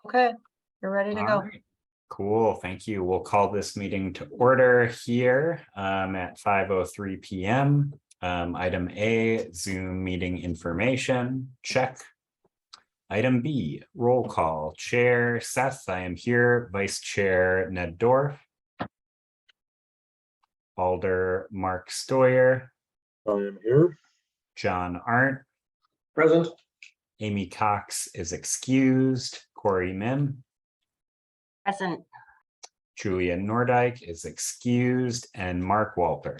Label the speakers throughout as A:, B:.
A: Okay, you're ready to
B: All
A: go.
B: right. Cool, thank you. We'll call this meeting to order here at 5:03 p.m. Item A, Zoom meeting information, check. Item B, roll call. Chair Seth, I am here. Vice Chair Ned Dorf. Alder Mark Stoyer.
C: I am here.
B: John Arndt.
C: Present.
B: Amy Cox is excused. Corey Mim.
A: Present.
B: Julia Nordyke is excused, and Mark Walter.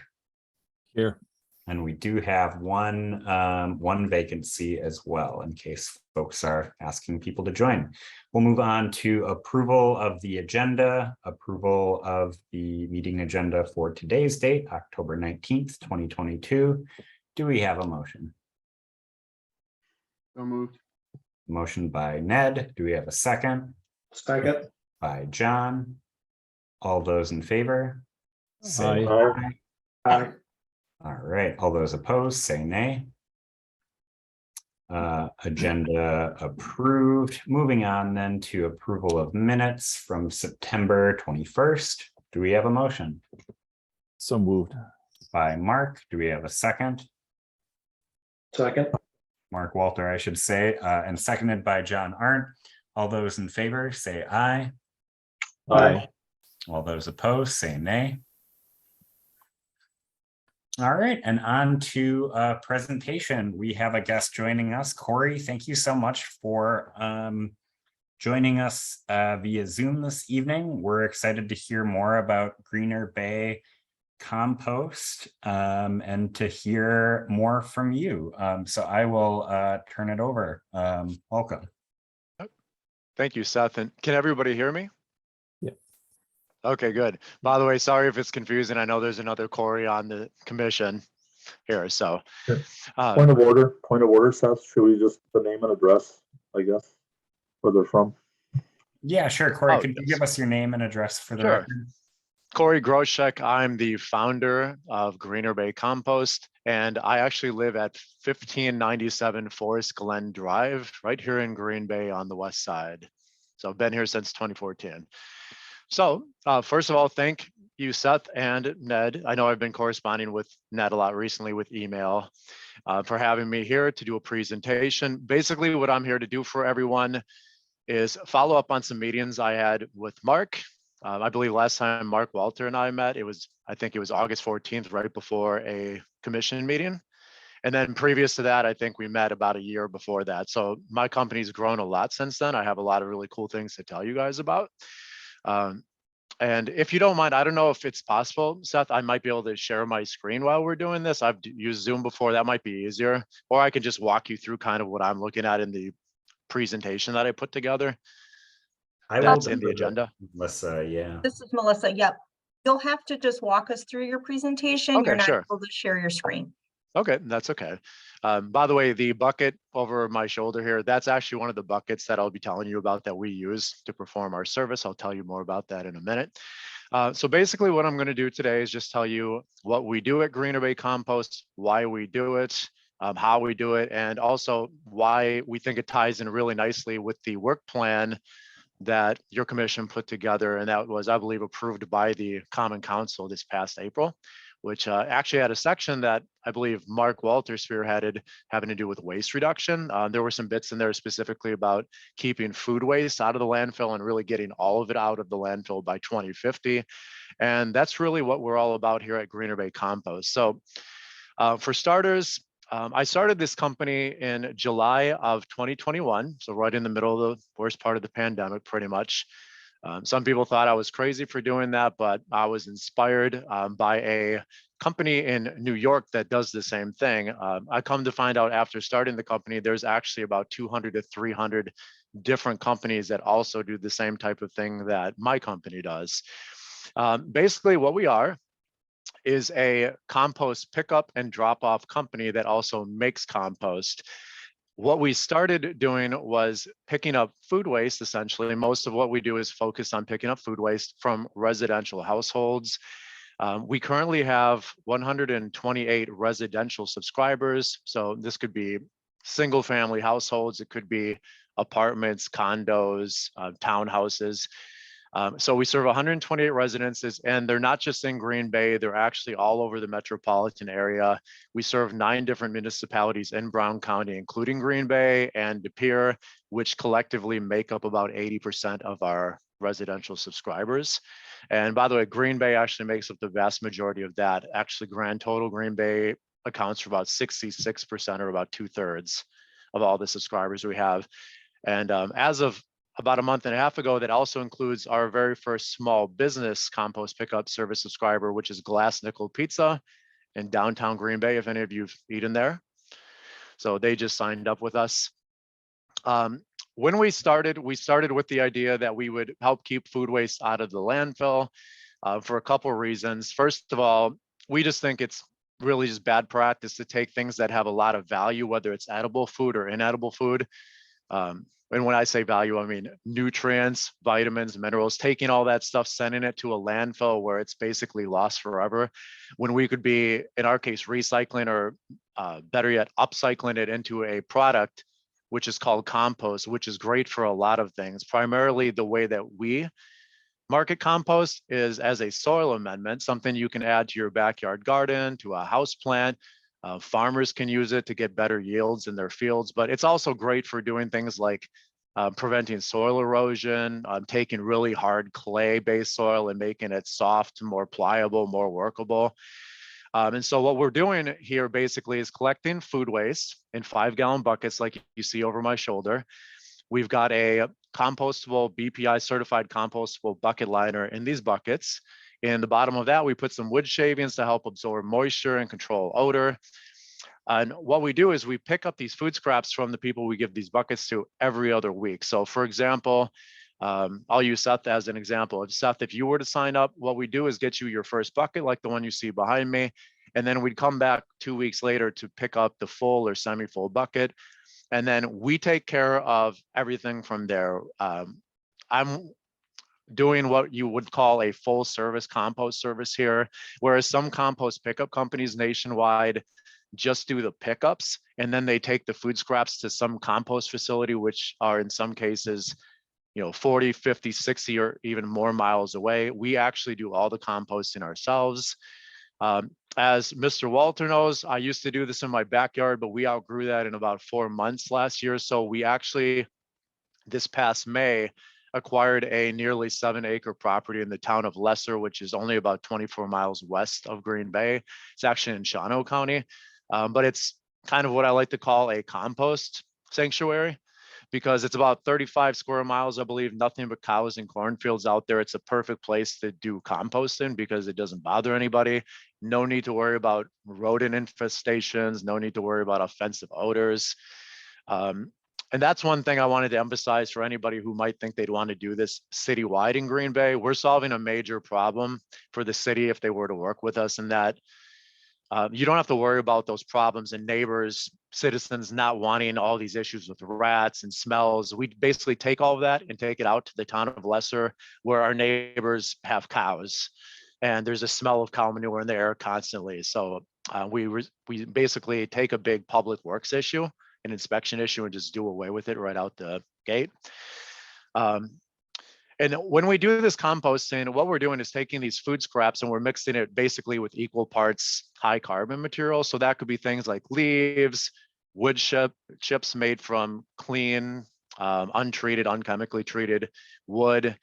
C: Here.
B: And we do have one vacancy as well, in case folks are asking people to join. We'll move on to approval of the agenda, approval of the meeting agenda for today's date, October 19th, 2022. Do we have a motion?
C: So moved.
B: Motion by Ned. Do we have a second?
C: Second.
B: By John. All those in favor? Say
C: Aye. Aye.
B: All right, all those opposed, say nay. Agenda approved. Moving on then to approval of minutes from September 21st. Do we have a motion?
C: So moved.
B: By Mark. Do we have a second?
C: Second.
B: Mark Walter, I should say, and seconded by John Arndt. All those in favor, say aye.
C: Aye.
B: All those opposed, say nay. All right, and on to presentation. We have a guest joining us. Corey, thank you so much for joining us via Zoom this evening. We're excited to hear more about Greener Bay Compost and to hear more from you. So I will turn it over. Welcome.
D: Thank you, Seth. And can everybody hear me?
C: Yeah.
D: Okay, good. By the way, sorry if it's confusing. I know there's another Corey on the commission here. So
C: Point of order, Seth. Should we just the name and address, I guess, where they're from?
B: Yeah, sure. Corey,
D: Oh,
B: could you
D: yes.
B: give us your name and address for the
D: Sure.
B: record?
D: Corey Groshek, I'm the founder of Greener Bay Compost, and I actually live at 1597 Forest Glen Drive, right here in Green Bay on the west side. So I've been here since 2014. So first of all, thank you, Seth and Ned. I know I've been corresponding with Ned a lot recently with email for having me here to do a presentation. Basically, what I'm here to do for everyone is follow up on some meetings I had with Mark. I believe last time Mark Walter and I met, I think it was August 14th, right before a commission meeting. And then previous to that, I think we met about a year before that. So my company's grown a lot since then. I have a lot of really cool things to tell you guys about. And if you don't mind, I don't know if it's possible, Seth, I might be able to share my screen while we're doing this. I've used Zoom before, that might be easier. Or I can just walk you through kind of what I'm looking at in the presentation that I put together. That's in the agenda.
B: Melissa, yeah.
A: This is Melissa. Yep. You'll have to just walk us through your presentation.
D: Okay,
A: You're not
D: sure.
A: able to share your screen.
D: Okay, that's okay. By the way, the bucket over my shoulder here, that's actually one of the buckets that I'll be telling you about that we use to perform our service. I'll tell you more about that in a minute. So basically what I'm going to do today is just tell you what we do at Greener Bay Compost, why we do it, how we do it, and also why we think it ties in really nicely with the work plan that your commission put together. And that was, I believe, approved by the Common Council this past April, which actually had a section that I believe Mark Walter spearheaded having to do with waste reduction. There were some bits in there specifically about keeping food waste out of the landfill and really getting all of it out of the landfill by 2050. And that's really what we're all about here at Greener Bay Compost. So for starters, I started this company in July of 2021, so right in the middle of the worst part of the pandemic, pretty much. Some people thought I was crazy for doing that, but I was inspired by a company in New York that does the same thing. I come to find out after starting the company, there's actually about 200 to 300 different companies that also do the same type of thing that my company does. Basically, what we are is a compost pickup and drop off company that also makes compost. What we started doing was picking up food waste, essentially. Most of what we do is focused on picking up food waste from residential households. We currently have 128 residential subscribers. So this could be single family households. It could be apartments, condos, townhouses. So we serve 128 residences, and they're not just in Green Bay, they're actually all over the metropolitan area. We serve 9 different municipalities in Brown County, including Green Bay and De Pere, which collectively make up about 80% of our residential subscribers. And by the way, Green Bay actually makes up the vast majority of that. Actually, grand total, Green Bay accounts for about 66%, or about 2/3 of all the subscribers we have. And as of about a month and a half ago, that also includes our very first small business compost pickup service subscriber, which is Glass Nickel Pizza in downtown Green Bay, if any of you've eaten there. So they just signed up with us. When we started with the idea that we would help keep food waste out of the landfill for a couple of reasons. First of all, we just think it's really just bad practice to take things that have a lot of value, whether it's edible food or inedible food. And when I say value, I mean nutrients, vitamins, minerals, taking all that stuff, sending it to a landfill where it's basically lost forever, when we could be, in our case, recycling, or better yet, upcycling it into a product, which is called compost, which is great for a lot of things. Primarily, the way that we market compost is as a soil amendment, something you can add to your backyard garden, to a house plant. Farmers can use it to get better yields in their fields, but it's also great for doing things like preventing soil erosion, taking really hard clay-based soil and making it soft, more pliable, more workable. And so what we're doing here basically is collecting food waste in 5-gallon buckets like you see over my shoulder. We've got a compostable, BPI certified compostable bucket liner in these buckets. In the bottom of that, we put some wood shavings to help absorb moisture and control odor. And what we do is we pick up these food scraps from the people we give these buckets to every other week. So for example, I'll use Seth as an example. Seth, if you were to sign up, what we do is get you your first bucket, like the one you see behind me. And then we'd come back 2 weeks later to pick up the full or semi-full bucket. And then we take care of everything from there. I'm doing what you would call a full service compost service here, whereas some compost pickup companies nationwide just do the pickups, and then they take the food scraps to some compost facility, which are in some cases, 40, 50, 60, or even more miles away. We actually do all the composting ourselves. As Mr. Walter knows, I used to do this in my backyard, but we outgrew that in about 4 months last year. So we actually, this past May, acquired a nearly 7-acre property in the town of Lesser, which is only about 24 miles west of Green Bay. It's actually in Shawano County, but it's kind of what I like to call a compost sanctuary, because it's about 35 square miles, I believe, nothing but cows and cornfields out there. It's a perfect place to do composting because it doesn't bother anybody. No need to worry about rodent infestations, no need to worry about offensive odors. And that's one thing I wanted to emphasize for anybody who might think they'd want to do this citywide in Green Bay. We're solving a major problem for the city if they were to work with us, in that you don't have to worry about those problems and neighbors, citizens not wanting all these issues with rats and smells. We basically take all of that and take it out to the town of Lesser, where our neighbors have cows, and there's a smell of cow manure in the air constantly. So we basically take a big public works issue, an inspection issue, and just do away with it right out the gate. And when we do this composting, what we're doing is taking these food scraps and we're mixing it basically with equal parts high carbon material. So that could be things like leaves, wood chips made from clean, untreated, unchemically treated wood,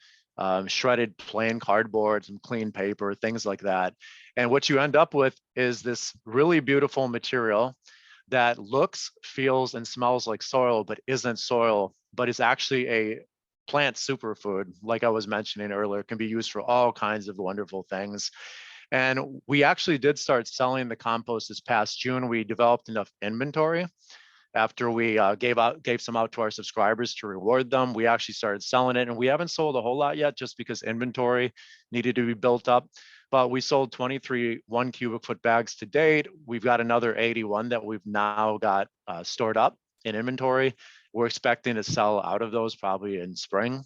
D: shredded plain cardboard, some clean paper, things like that. And what you end up with is this really beautiful material that looks, feels, and smells like soil, but isn't soil, but is actually a plant superfood. Like I was mentioning earlier, can be used for all kinds of wonderful things. And we actually did start selling the compost this past June. We developed enough inventory after we gave some out to our subscribers to reward them. We actually started selling it, and we haven't sold a whole lot yet just because inventory needed to be built up. But we sold 23 1 cubic foot bags to date. We've got another 81 that we've now got stored up in inventory. We're expecting to sell out of those probably in spring.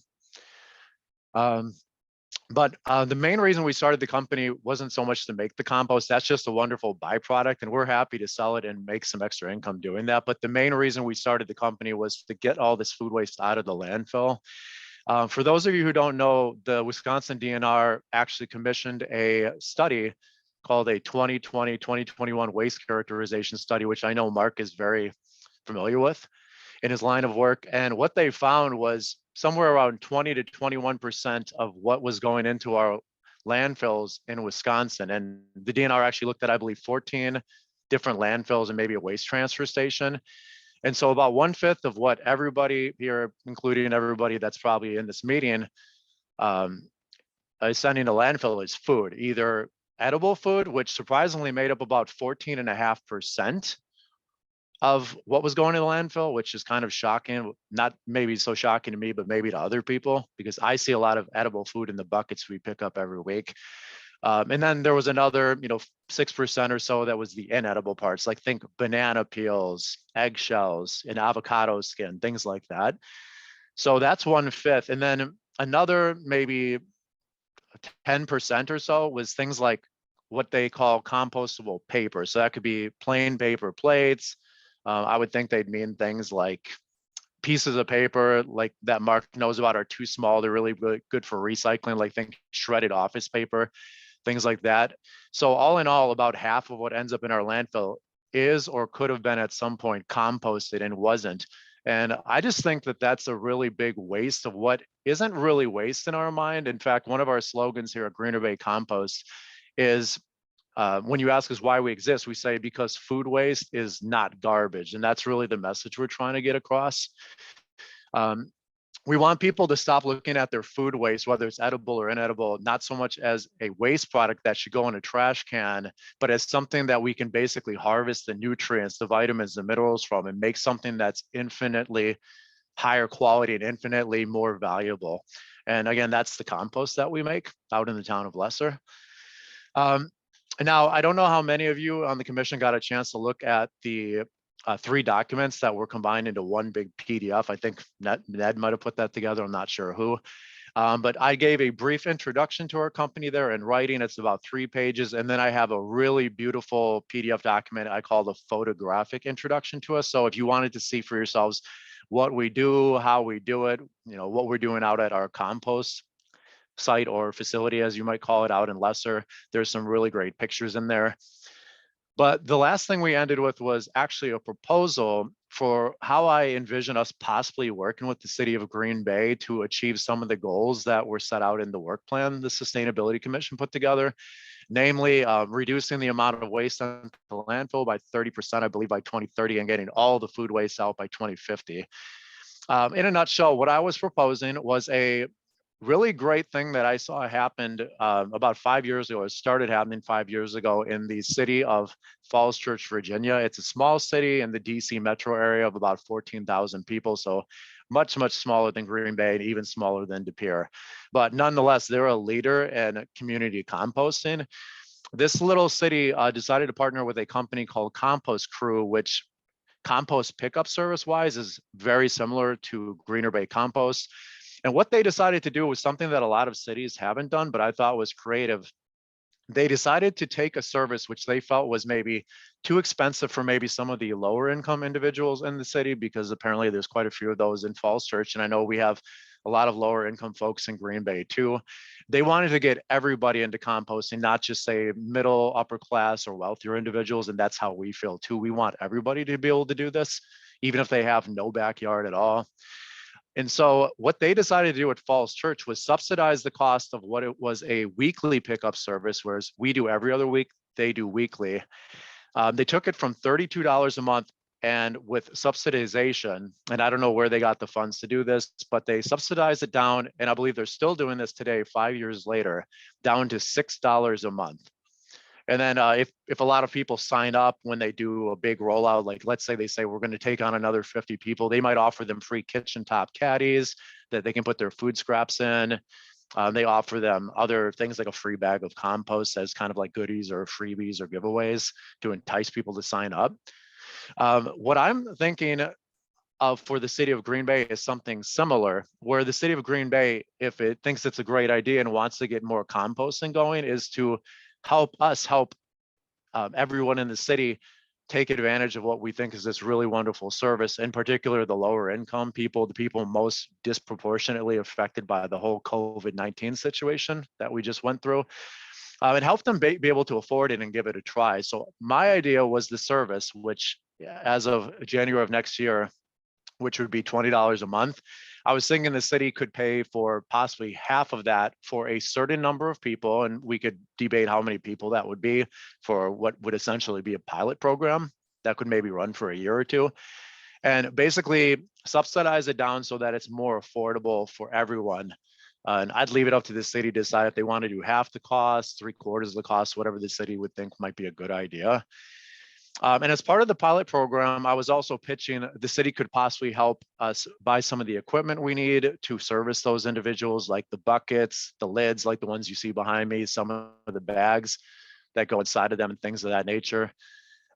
D: But the main reason we started the company wasn't so much to make the compost. That's just a wonderful byproduct, and we're happy to sell it and make some extra income doing that. But the main reason we started the company was to get all this food waste out of the landfill. For those of you who don't know, the Wisconsin DNR actually commissioned a study called a 2020-2021 waste characterization study, which I know Mark is very familiar with in his line of work. And what they found was somewhere around 20 to 21% of what was going into our landfills in Wisconsin. And the DNR actually looked at, I believe, 14 different landfills and maybe a waste transfer station. And so about 1/5 of what everybody here, including everybody that's probably in this meeting, is sending to landfill is food, either edible food, which surprisingly made up about 14.5% of what was going to the landfill, which is kind of shocking. Not maybe so shocking to me, but maybe to other people, because I see a lot of edible food in the buckets we pick up every week. And then there was another, 6% or so that was the inedible parts, like think banana peels, eggshells, and avocado skin, things like that. So that's 1/5. And then another maybe 10% or so was things like what they call compostable paper. So that could be plain paper plates. I would think they'd mean things like pieces of paper like that Mark knows about are too small. They're really, really good for recycling, like think shredded office paper, things like that. So all in all, about half of what ends up in our landfill is or could have been at some point composted and wasn't. And I just think that that's a really big waste of what isn't really waste in our mind. In fact, one of our slogans here at Greener Bay Compost is when you ask us why we exist, we say because food waste is not garbage. And that's really the message we're trying to get across. We want people to stop looking at their food waste, whether it's edible or inedible, not so much as a waste product that should go in a trash can, but as something that we can basically harvest the nutrients, the vitamins, the minerals from, and make something that's infinitely higher quality and infinitely more valuable. And again, that's the compost that we make out in the town of Lesser. Now, I don't know how many of you on the commission got a chance to look at the 3 documents that were combined into one big PDF. I think Ned might have put that together. I'm not sure who. But I gave a brief introduction to our company there in writing. It's about 3 pages. And then I have a really beautiful PDF document I call the photographic introduction to us. So if you wanted to see for yourselves what we do, how we do it, what we're doing out at our compost site or facility, as you might call it, out in Lesser, there's some really great pictures in there. But the last thing we ended with was actually a proposal for how I envision us possibly working with the city of Green Bay to achieve some of the goals that were set out in the work plan the Sustainability Commission put together, namely reducing the amount of waste on the landfill by 30%, I believe, by 2030, and getting all the food waste out by 2050. In a nutshell, what I was proposing was a really great thing that I saw happened about 5 years ago. It started happening 5 years ago in the city of Falls Church, Virginia. It's a small city in the DC metro area of about 14,000 people. So much, much smaller than Green Bay and even smaller than De Pere. But nonetheless, they're a leader in community composting. This little city decided to partner with a company called Compost Crew, which compost pickup service wise is very similar to Greener Bay Compost. And what they decided to do was something that a lot of cities haven't done, but I thought was creative. They decided to take a service which they felt was maybe too expensive for maybe some of the lower income individuals in the city, because apparently there's quite a few of those in Falls Church. And I know we have a lot of lower income folks in Green Bay too. They wanted to get everybody into composting, not just say middle, upper class or wealthier individuals. And that's how we feel too. We want everybody to be able to do this, even if they have no backyard at all. And so what they decided to do at Falls Church was subsidize the cost of what it was a weekly pickup service, whereas we do every other week, they do weekly. They took it from $32 a month, and with subsidization, and I don't know where they got the funds to do this, but they subsidized it down, and I believe they're still doing this today, 5 years later, down to $6 a month. And then if a lot of people sign up when they do a big rollout, like let's say they say we're going to take on another 50 people, they might offer them free kitchen top caddies that they can put their food scraps in. They offer them other things like a free bag of compost as kind of like goodies or freebies or giveaways to entice people to sign up. What I'm thinking for the city of Green Bay is something similar, where the city of Green Bay, if it thinks it's a great idea and wants to get more composting going, is to help us help everyone in the city take advantage of what we think is this really wonderful service, in particular the lower income people, the people most disproportionately affected by the whole COVID-19 situation that we just went through, and help them be able to afford it and give it a try. So my idea was the service, which as of January of next year, which would be $20 a month. I was thinking the city could pay for possibly half of that for a certain number of people, and we could debate how many people that would be for what would essentially be a pilot program that could maybe run for a year or two, and basically subsidize it down so that it's more affordable for everyone. And I'd leave it up to the city to decide if they want to do half the cost, 3/4 of the cost, whatever the city would think might be a good idea. And as part of the pilot program, I was also pitching the city could possibly help us buy some of the equipment we need to service those individuals, like the buckets, the lids, like the ones you see behind me, some of the bags that go inside of them and things of that nature.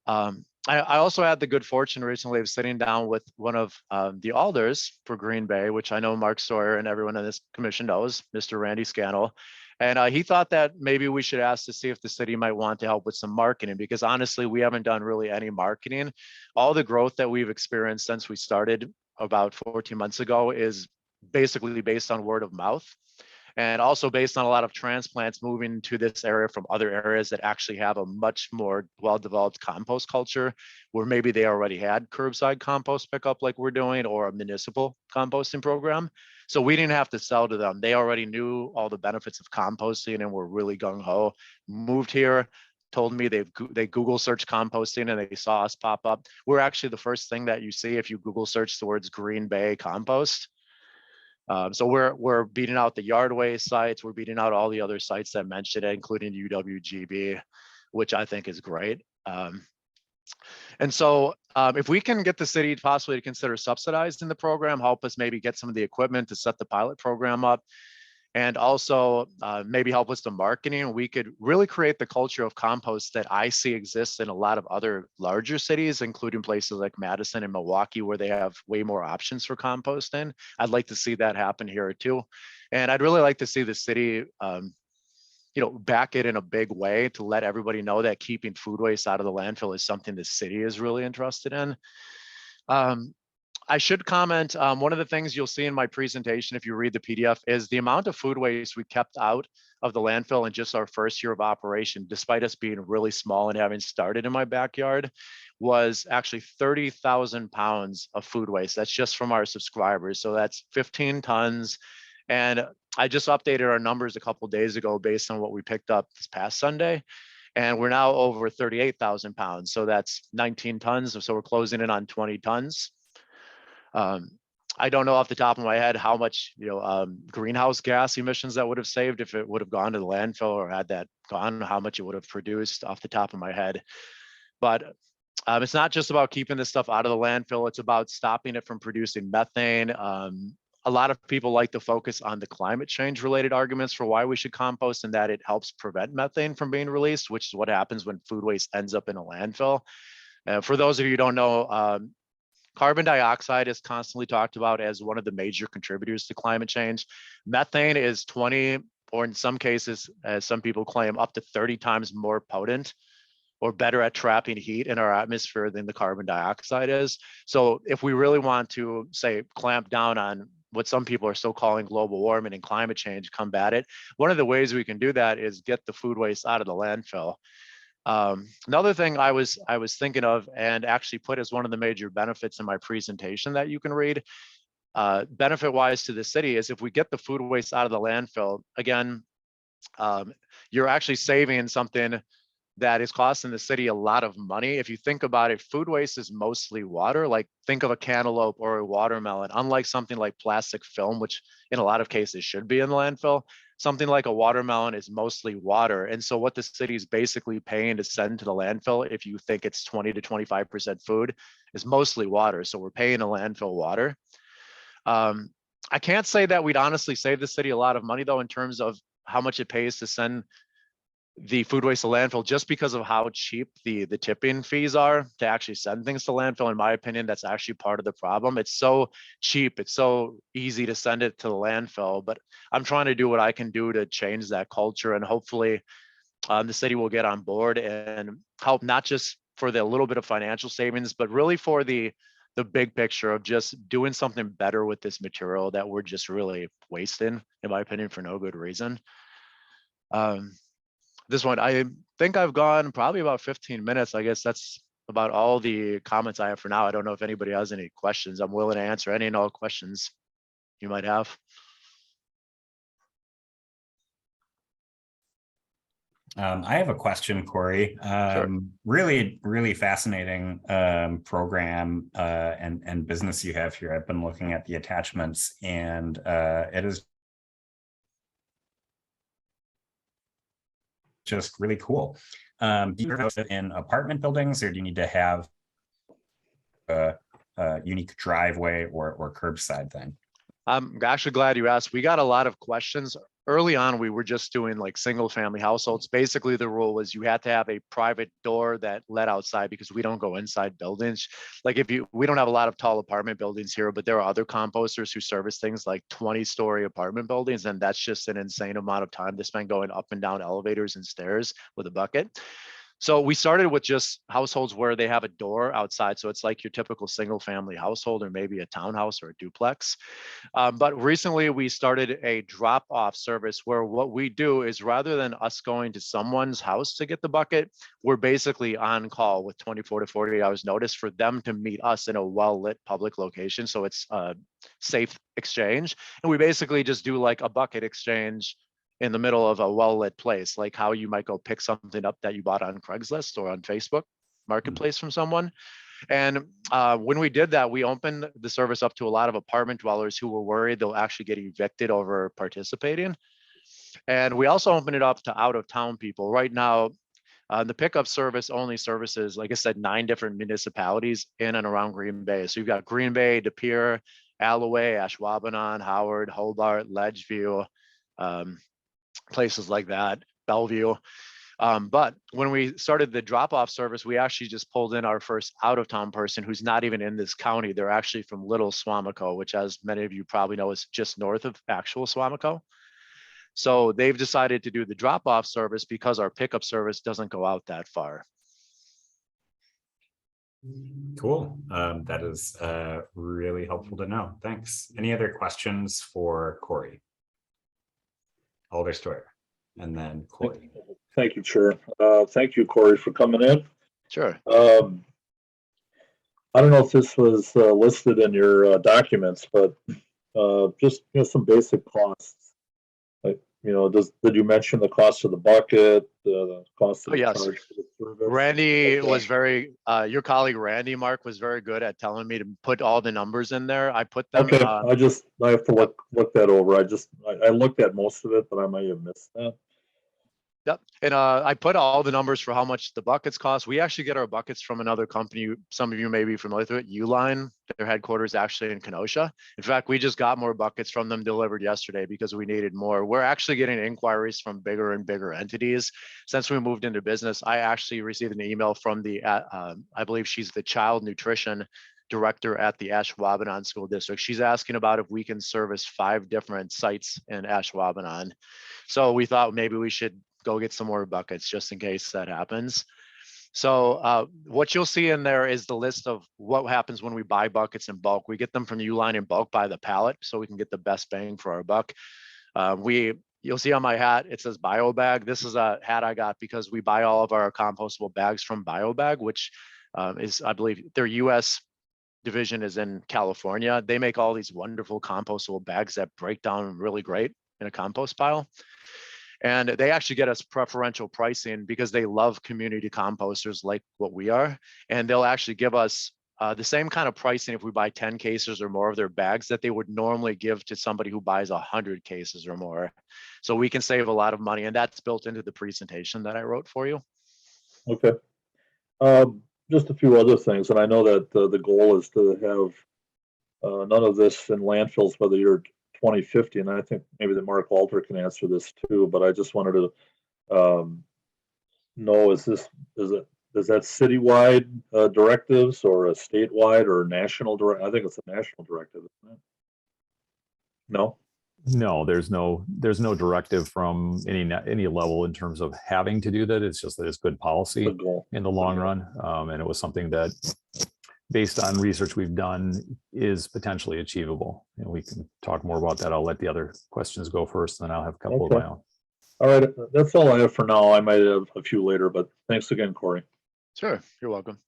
D: I also had the good fortune recently of sitting down with one of the alders for Green Bay, which I know Mark Sawyer and everyone on this commission knows, Mr. Randy Scannell. And he thought that maybe we should ask to see if the city might want to help with some marketing, because honestly, we haven't done really any marketing. All the growth that we've experienced since we started about 14 months ago is basically based on word of mouth, and also based on a lot of transplants moving to this area from other areas that actually have a much more well-developed compost culture, where maybe they already had curbside compost pickup like we're doing, or a municipal composting program. So we didn't have to sell to them. They already knew all the benefits of composting and were really gung-ho. Moved here, told me they Google search composting and they saw us pop up. We're actually the first thing that you see if you Google search the words Green Bay compost. So we're beating out the Yardway sites. We're beating out all the other sites that mentioned it, including UWGB, which I think is great. And so if we can get the city possibly to consider subsidizing the program, help us maybe get some of the equipment to set the pilot program up, and also maybe help us to marketing, we could really create the culture of compost that I see exists in a lot of other larger cities, including places like Madison and Milwaukee, where they have way more options for composting. I'd like to see that happen here too. And I'd really like to see the city back it in a big way to let everybody know that keeping food waste out of the landfill is something the city is really interested in. I should comment, one of the things you'll see in my presentation, if you read the PDF, is the amount of food waste we kept out of the landfill in just our first year of operation, despite us being really small and having started in my backyard, was actually 30,000 pounds of food waste. That's just from our subscribers. So that's 15 tons. And I just updated our numbers a couple of days ago based on what we picked up this past Sunday. And we're now over 38,000 pounds. So that's 19 tons. So we're closing in on 20 tons. I don't know off the top of my head how much greenhouse gas emissions that would have saved if it would have gone to the landfill, or had that gone, how much it would have produced off the top of my head. But it's not just about keeping this stuff out of the landfill. It's about stopping it from producing methane. A lot of people like to focus on the climate change related arguments for why we should compost, and that it helps prevent methane from being released, which is what happens when food waste ends up in a landfill. For those of you who don't know, carbon dioxide is constantly talked about as one of the major contributors to climate change. Methane is 20, or in some cases, as some people claim, up to 30 times more potent or better at trapping heat in our atmosphere than the carbon dioxide is. So if we really want to, say, clamp down on what some people are still calling global warming and climate change, combat it, one of the ways we can do that is get the food waste out of the landfill. Another thing I was thinking of, and actually put as one of the major benefits in my presentation that you can read, benefit wise to the city, is if we get the food waste out of the landfill, again, you're actually saving something that is costing the city a lot of money. If you think about it, food waste is mostly water. Like, think of a cantaloupe or a watermelon. Unlike something like plastic film, which in a lot of cases should be in the landfill, something like a watermelon is mostly water. And so what the city is basically paying to send to the landfill, if you think it's 20 to 25% food, is mostly water. So we're paying a landfill water. I can't say that we'd honestly save the city a lot of money though, in terms of how much it pays to send the food waste to landfill just because of how cheap the tipping fees are to actually send things to landfill. In my opinion, that's actually part of the problem. It's so cheap, it's so easy to send it to the landfill, but I'm trying to do what I can do to change that culture, and hopefully the city will get on board and help, not just for the little bit of financial savings, but really for the big picture of just doing something better with this material that we're just really wasting, in my opinion, for no good reason. This one, I think I've gone probably about 15 minutes. I guess that's about all the comments I have for now. I don't know if anybody has any questions. I'm willing to answer any and all questions you might have.
B: I have a question, Corey. Really, really fascinating program and business you have here. I've been looking at the attachments, and it is just really cool. Do you host it in apartment buildings, or do you need to have a unique driveway or curbside thing?
D: I'm actually glad you asked. We got a lot of questions. Early on, we were just doing like single family households. Basically, the rule was you had to have a private door that led outside, because we don't go inside buildings. Like we don't have a lot of tall apartment buildings here, but there are other composters who service things like 20-story apartment buildings. And that's just an insane amount of time to spend going up and down elevators and stairs with a bucket. So we started with just households where they have a door outside. So it's like your typical single family household, or maybe a townhouse or a duplex. But recently we started a drop off service where what we do is, rather than us going to someone's house to get the bucket, we're basically on call with 24 to 48 hours notice for them to meet us in a well-lit public location. So it's a safe exchange. And we basically just do like a bucket exchange in the middle of a well-lit place, like how you might go pick something up that you bought on Craigslist or on Facebook Marketplace from someone. And when we did that, we opened the service up to a lot of apartment dwellers who were worried they'll actually get evicted over participating. And we also opened it up to out-of-town people. Right now, the pickup service only services, like I said, 9 different municipalities in and around Green Bay. So you've got Green Bay, De Pere, Alloway, Ashwaubenon, Howard, Hobart, Ledgeview, places like that, Bellevue. But when we started the drop-off service, we actually just pulled in our first out-of-town person who's not even in this county. They're actually from Little Swamico, which, as many of you probably know, is just north of actual Swamico. So they've decided to do the drop-off service because our pickup service doesn't go out that far.
B: Cool. That is really helpful to know. Thanks. Any other questions for Corey? Alder Steuer, and then Corey.
C: Thank you, Chair. Thank you, Corey, for coming in.
D: Sure.
C: I don't know if this was listed in your documents, but just some basic costs. Like, did you mention the cost of the bucket, the cost of the
D: yes.
C: charge for the service?
D: Randy was your colleague Randy, Mark, was very good at telling me to put all the numbers in there. I put them.
C: Okay, I have to look that over. I looked at most of it, but I might have missed that.
D: Yep. And I put all the numbers for how much the buckets cost. We actually get our buckets from another company. Some of you may be familiar with it, Uline. Their headquarters actually in Kenosha. In fact, we just got more buckets from them delivered yesterday because we needed more. We're actually getting inquiries from bigger and bigger entities. Since we moved into business, I actually received an email from I believe she's the child nutrition director at the Ashwaubenon School District. She's asking about if we can service 5 different sites in Ashwaubenon. So we thought maybe we should go get some more buckets just in case that happens. So what you'll see in there is the list of what happens when we buy buckets in bulk. We get them from Uline in bulk by the pallet so we can get the best bang for our buck. You'll see on my hat, it says BioBag. This is a hat I got because we buy all of our compostable bags from BioBag, which is, I believe, their US division is in California. They make all these wonderful compostable bags that break down really great in a compost pile. And they actually get us preferential pricing because they love community composters like what we are. And they'll actually give us the same kind of pricing if we buy 10 cases or more of their bags that they would normally give to somebody who buys 100 cases or more. So we can save a lot of money, and that's built into the presentation that I wrote for you.
C: Okay. Just a few other things, and I know that the goal is to have none of this in landfills by the year 2050, and I think maybe that Mark Walter can answer this too, but I just wanted to know, is that citywide directives or a statewide or national direct? I think it's a national directive, isn't it? No?
E: No, there's no directive from any level in terms of having to do that. It's just that it's good
C: The
E: policy
C: goal.
E: in the long run. And it was something that, based on research we've done, is potentially achievable. And we can talk more about that. I'll let the other questions go first, then I'll have a couple of
C: Okay.
E: my own.
C: All right, that's all I have for now. I might have a few later, but thanks again, Corey.
D: Sure, you're welcome.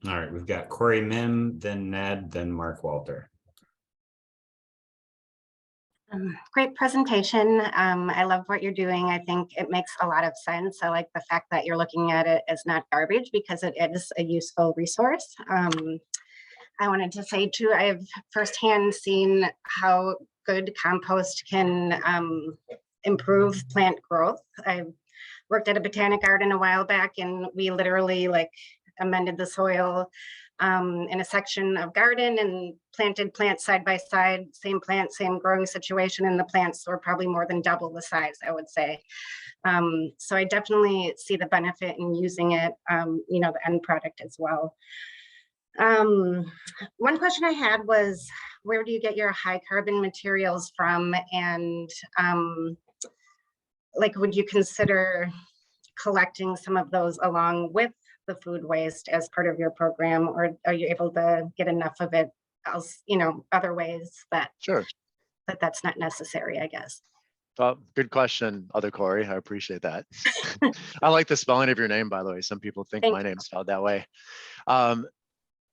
B: All right, we've got Corey Mim, then Ned, then Mark Walter.
F: Great presentation. I love what you're doing. I think it makes a lot of sense. I like the fact that you're looking at it as not garbage because it is a useful resource. I wanted to say too, I have firsthand seen how good compost can improve plant growth. I worked at a botanic garden a while back, and we literally like amended the soil in a section of garden and planted plants side by side, same plant, same growing situation, and the plants were probably more than double the size, I would say. So I definitely see the benefit in using it, you know, the end product as well. One question I had was, where do you get your high carbon materials from? And like, would you consider collecting some of those along with the food waste as part of your program, or are you able to get enough of it else, you know, other ways that
D: Sure.
F: that's not necessary, I guess?
D: Good question, other Corey. I appreciate that. I like the spelling of your name, by the way. Some people think my name's spelled that way.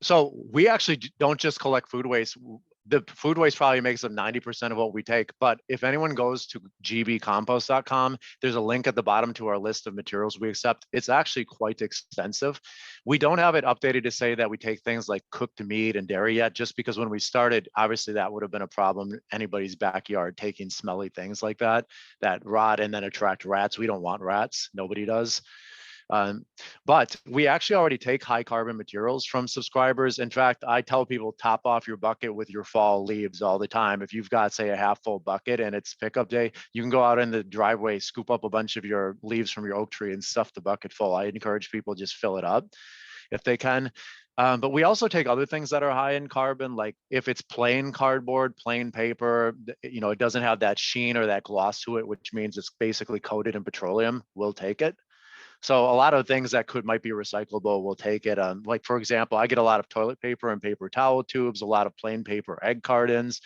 D: So we actually don't just collect food waste. The food waste probably makes up 90% of what we take. But if anyone goes to gbcompost.com, there's a link at the bottom to our list of materials we accept. It's actually quite extensive. We don't have it updated to say that we take things like cooked meat and dairy yet, just because when we started, obviously that would have been a problem in anybody's backyard, taking smelly things like that rot and then attract rats. We don't want rats. Nobody does. But we actually already take high carbon materials from subscribers. In fact, I tell people top off your bucket with your fall leaves all the time. If you've got, say, a half full bucket and it's pickup day, you can go out in the driveway, scoop up a bunch of your leaves from your oak tree and stuff the bucket full. I encourage people just fill it up if they can. But we also take other things that are high in carbon, like if it's plain cardboard, plain paper, you know, it doesn't have that sheen or that gloss to it, which means it's basically coated in petroleum, we'll take it. So a lot of things that might be recyclable, we'll take it. Like, for example, I get a lot of toilet paper and paper towel tubes, a lot of plain paper egg cartons,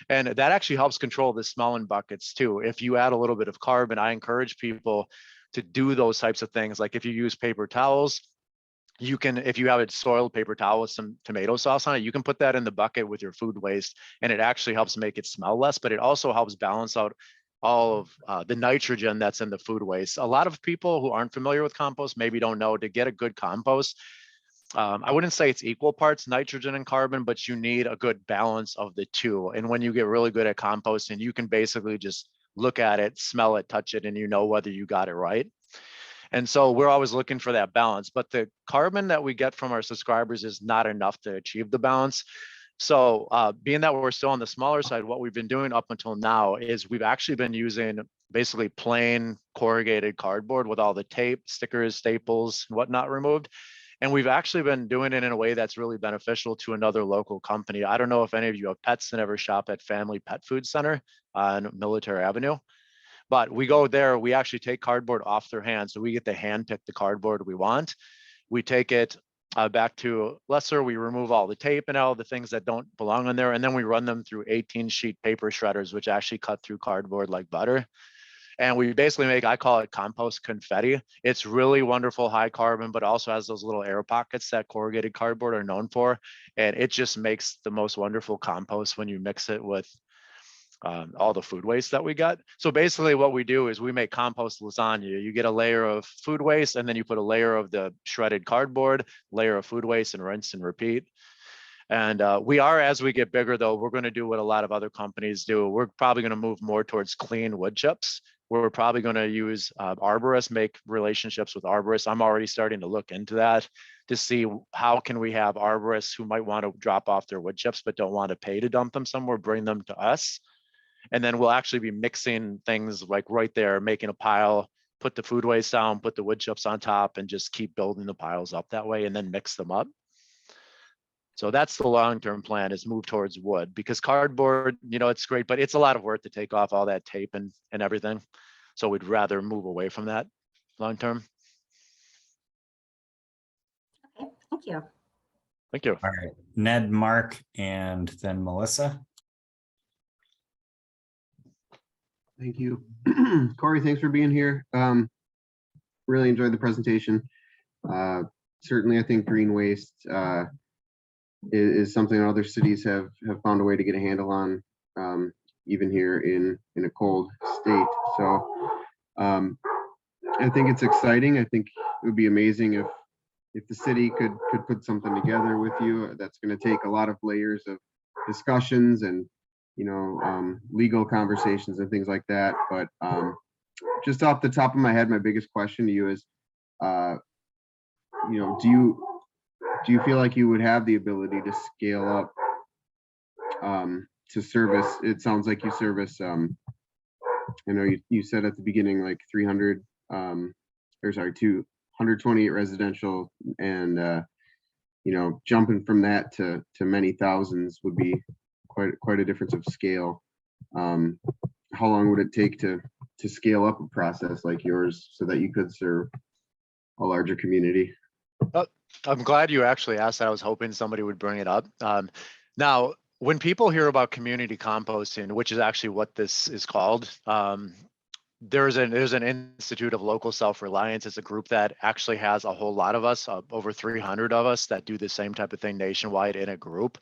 D: and that actually helps control the smell in buckets too. If you add a little bit of carbon, I encourage people to do those types of things. Like if you use paper towels, you can, if you have a soiled paper towel with some tomato sauce on it, you can put that in the bucket with your food waste, and it actually helps make it smell less, but it also helps balance out all of the nitrogen that's in the food waste. A lot of people who aren't familiar with compost maybe don't know, to get a good compost, I wouldn't say it's equal parts nitrogen and carbon, but you need a good balance of the two. And when you get really good at composting, you can basically just look at it, smell it, touch it, and you know whether you got it right. And so we're always looking for that balance, but the carbon that we get from our subscribers is not enough to achieve the balance. So being that we're still on the smaller side, what we've been doing up until now is we've actually been using basically plain corrugated cardboard with all the tape, stickers, staples, and whatnot removed. And we've actually been doing it in a way that's really beneficial to another local company. I don't know if any of you have pets and ever shop at Family Pet Food Center on Military Avenue, but we go there, we actually take cardboard off their hands. So we get to hand pick the cardboard we want. We take it back to Lesser, we remove all the tape and all the things that don't belong in there, and then we run them through 18 sheet paper shredders, which actually cut through cardboard like butter. And we basically make, I call it compost confetti. It's really wonderful, high carbon, but also has those little air pockets that corrugated cardboard are known for. And it just makes the most wonderful compost when you mix it with all the food waste that we got. So basically what we do is we make compost lasagna. You get a layer of food waste, and then you put a layer of the shredded cardboard, layer of food waste, and rinse and repeat. And we are, as we get bigger though, we're going to do what a lot of other companies do. We're probably going to move more towards clean wood chips. We're probably going to use arborists, make relationships with arborists. I'm already starting to look into that to see how can we have arborists who might want to drop off their wood chips but don't want to pay to dump them somewhere, bring them to us. And then we'll actually be mixing things like right there, making a pile, put the food waste down, put the wood chips on top, and just keep building the piles up that way and then mix them up. So that's the long-term plan, is move towards wood, because cardboard, it's great, but it's a lot of work to take off all that tape and everything. So we'd rather move away from that long-term.
F: Okay, thank you.
D: Thank you.
B: All right, Ned, Mark, and then Melissa.
G: Thank you. Corey, thanks for being here. Really enjoyed the presentation. Certainly, I think green waste is something other cities have found a way to get a handle on, even here in a cold state. So I think it's exciting. I think it would be amazing if the city could put something together with you. That's going to take a lot of layers of discussions and legal conversations and things like that. But just off the top of my head, my biggest question to you is, do you feel like you would have the ability to scale up to service? It sounds like you service, I know you said at the beginning, like 228 residential, and jumping from that to many thousands would be quite a difference of scale. How long would it take to scale up a process like yours so that you could serve a larger community?
D: I'm glad you actually asked that. I was hoping somebody would bring it up. Now, when people hear about community composting, which is actually what this is called, there's an Institute of Local Self-Reliance. It's a group that actually has a whole lot of us, over 300 of us, that do the same type of thing nationwide in a group.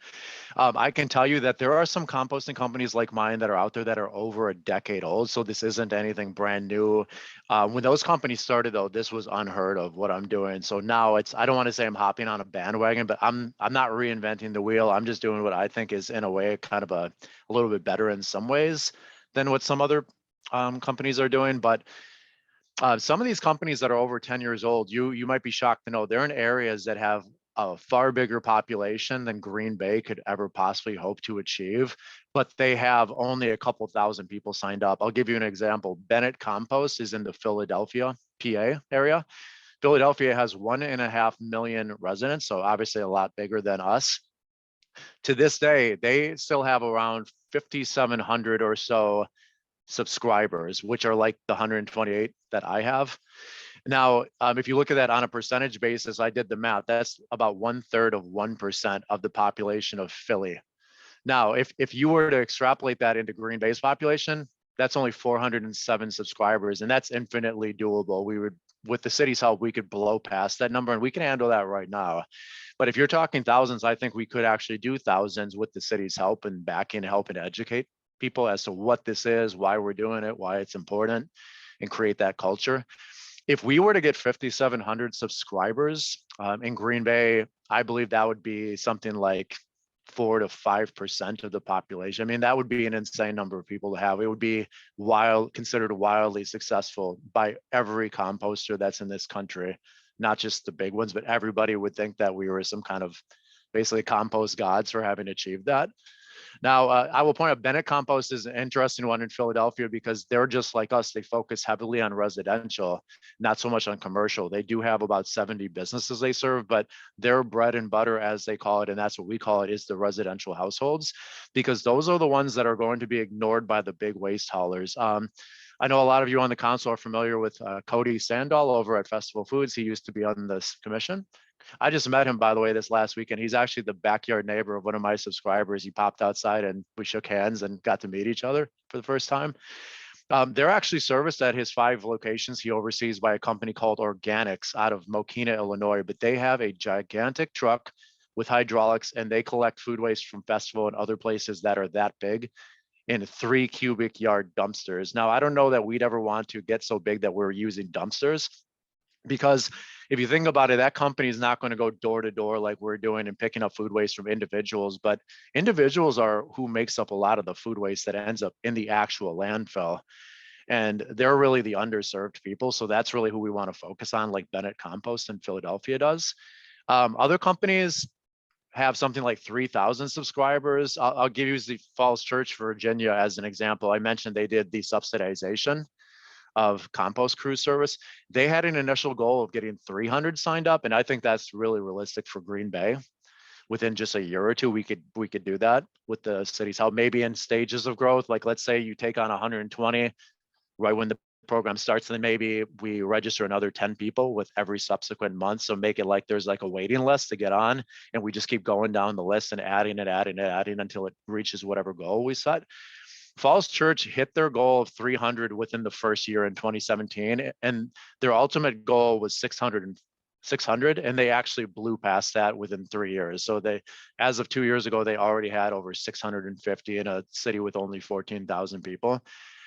D: I can tell you that there are some composting companies like mine that are out there that are over a decade old. So this isn't anything brand new. When those companies started, though, this was unheard of what I'm doing. So now I don't want to say I'm hopping on a bandwagon, but I'm not reinventing the wheel. I'm just doing what I think is, in a way, kind of a little bit better in some ways than what some other companies are doing. But some of these companies that are over 10 years old, you might be shocked to know they're in areas that have a far bigger population than Green Bay could ever possibly hope to achieve, but they have only a couple thousand people signed up. I'll give you an example. Bennett Compost is in the Philadelphia, PA area. Philadelphia has 1.5 million residents, so obviously a lot bigger than us. To this day, they still have around 5,700 or so subscribers, which are like the 128 that I have. Now, if you look at that on a percentage basis, I did the math, that's about 1/3 of 1% of the population of Philly. Now, if you were to extrapolate that into Green Bay's population, that's only 407 subscribers, and that's infinitely doable. We would, with the city's help, we could blow past that number, and we can handle that right now. But if you're talking thousands, I think we could actually do thousands with the city's help and backing, helping to educate people as to what this is, why we're doing it, why it's important, and create that culture. If we were to get 5,700 subscribers in Green Bay, I believe that would be something like 4 to 5% of the population. I mean, that would be an insane number of people to have. It would be considered wildly successful by every composter that's in this country, not just the big ones, but everybody would think that we were some kind of basically compost gods for having achieved that. Now, I will point out Bennett Compost is an interesting one in Philadelphia because they're just like us. They focus heavily on residential, not so much on commercial. They do have about 70 businesses they serve, but their bread and butter, as they call it, and that's what we call it, is the residential households, because those are the ones that are going to be ignored by the big waste haulers. I know a lot of you on the council are familiar with Cody Sandahl over at Festival Foods. He used to be on this commission. I just met him, by the way, this last weekend. He's actually the backyard neighbor of one of my subscribers. He popped outside and we shook hands and got to meet each other for the first time. They're actually serviced at his 5 locations he oversees by a company called Organics out of Mokina, Illinois. But they have a gigantic truck with hydraulics, and they collect food waste from Festival and other places that are that big in 3 cubic yard dumpsters. Now, I don't know that we'd ever want to get so big that we're using dumpsters, because if you think about it, that company is not going to go door to door like we're doing and picking up food waste from individuals, but individuals are who makes up a lot of the food waste that ends up in the actual landfill. And they're really the underserved people. So that's really who we want to focus on, like Bennett Compost in Philadelphia does. Other companies have something like 3,000 subscribers. I'll give you the Falls Church, Virginia as an example. I mentioned they did the subsidization. of compost crew service. They had an initial goal of getting 300 signed up, and I think that's really realistic for Green Bay. Within just a year or two, we could do that with the city's help, maybe in stages of growth. Like, let's say you take on 120 right when the program starts, and then maybe we register another 10 people with every subsequent month. So make it like there's like a waiting list to get on, and we just keep going down the list and adding until it reaches whatever goal we set. Falls Church hit their goal of 300 within the first year in 2017, and their ultimate goal was 600, and they actually blew past that within 3 years. So they, as of 2 years ago, they already had over 650 in a city with only 14,000 people.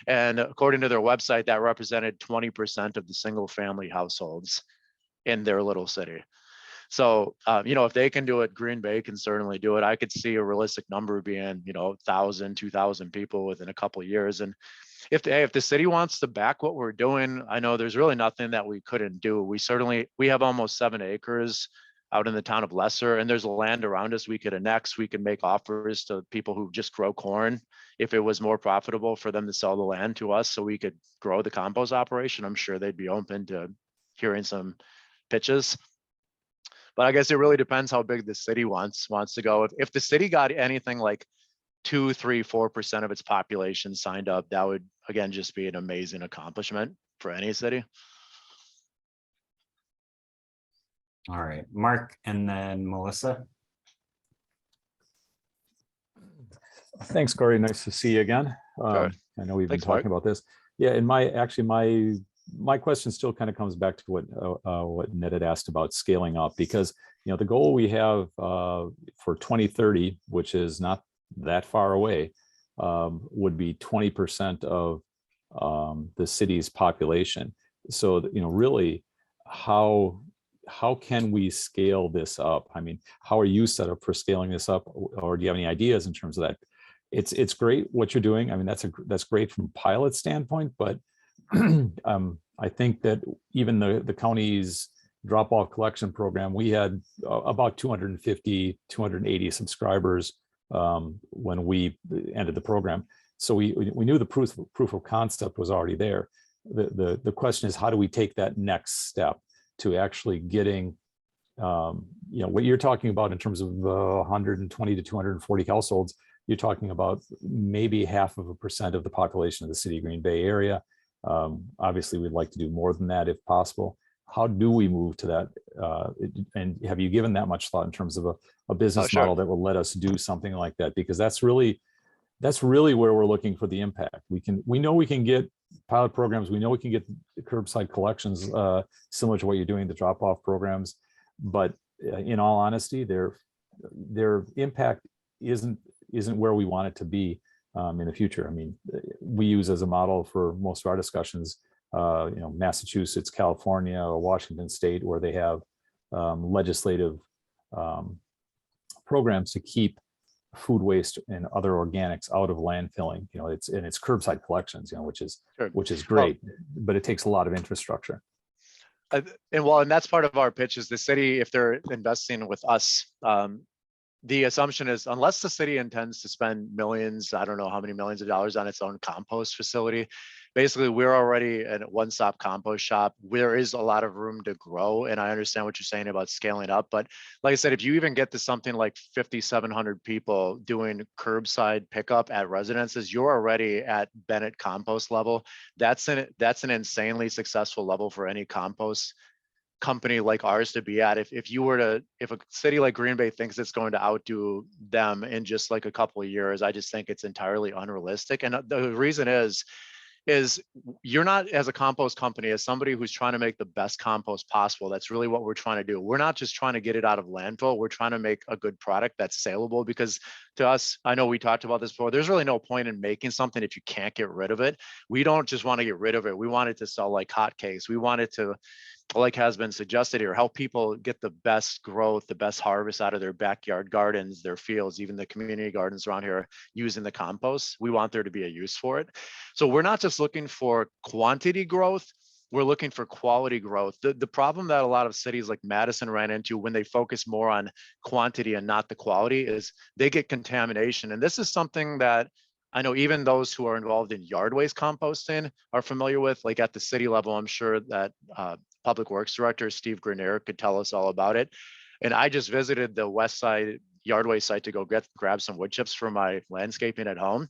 D: And according to their website, that represented 20% of the single family households in their little city. So, if they can do it, Green Bay can certainly do it. I could see a realistic number being, 1,000, 2,000 people within a couple of years. And if the city wants to back what we're doing, I know there's really nothing that we couldn't do. We have almost 7 acres out in the town of Lesser, and there's land around us we could annex. We could make offers to people who just grow corn if it was more profitable for them to sell the land to us so we could grow the compost operation. I'm sure they'd be open to hearing some pitches. But I guess it really depends how big the city wants to go. If the city got anything like 2, 3, 4% of its population signed up, that would, again, just be an amazing accomplishment for any city.
B: All right, Mark, and then Melissa.
E: Thanks, Corey. Nice to see you again.
D: Sure.
E: I know we've been
D: Thanks, Mark.
E: talking about this. Yeah, and my question still kind of comes back to what Ned had asked about scaling up, because the goal we have for 2030, which is not that far away, would be 20% of the city's population. So really, how can we scale this up? I mean, how are you set up for scaling this up, or do you have any ideas in terms of that? It's great what you're doing. I mean, that's great from a pilot standpoint, but I think that even the county's drop-off collection program, we had about 250, 280 subscribers when we ended the program. So we knew the proof of concept was already there. The question is, how do we take that next step to actually getting, what you're talking about in terms of 120 to 240 households? You're talking about maybe 0.5% of the population of the city of Green Bay area. Obviously, we'd like to do more than that if possible. How do we move to that? And have you given that much thought in terms of a business
D: Sure.
E: model that will let us do something like that? Because that's really where we're looking for the impact. We know we can get pilot programs. We know we can get curbside collections similar to what you're doing, the drop-off programs. But in all honesty, their impact isn't where we want it to be in the future. I mean, we use as a model for most of our discussions, Massachusetts, California, or Washington State, where they have legislative programs to keep food waste and other organics out of landfilling. It's curbside collections,
D: Sure.
E: which is great, but it takes a lot of infrastructure.
D: And that's part of our pitch is the city, if they're investing with us, the assumption is unless the city intends to spend millions, I don't know how many millions of dollars on its own compost facility, basically we're already a one-stop compost shop. There is a lot of room to grow. And I understand what you're saying about scaling up. But like I said, if you even get to something like 5,700 people doing curbside pickup at residences, you're already at Bennett compost level. That's an insanely successful level for any compost company like ours to be at. If a city like Green Bay thinks it's going to outdo them in just like a couple of years, I just think it's entirely unrealistic. And the reason is you're not, as a compost company, as somebody who's trying to make the best compost possible. That's really what we're trying to do. We're not just trying to get it out of landfill. We're trying to make a good product that's saleable, because to us, I know we talked about this before, there's really no point in making something if you can't get rid of it. We don't just want to get rid of it. We want it to sell like hotcakes. We want it to, like has been suggested here, help people get the best growth, the best harvest out of their backyard gardens, their fields, even the community gardens around here using the compost. We want there to be a use for it. So we're not just looking for quantity growth, we're looking for quality growth. The problem that a lot of cities like Madison ran into when they focus more on quantity and not the quality is they get contamination. And this is something that I know even those who are involved in yard waste composting are familiar with, like at the city level, I'm sure that Public Works Director Steve Grenier could tell us all about it. And I just visited the West Side yard waste site to go grab some wood chips for my landscaping at home.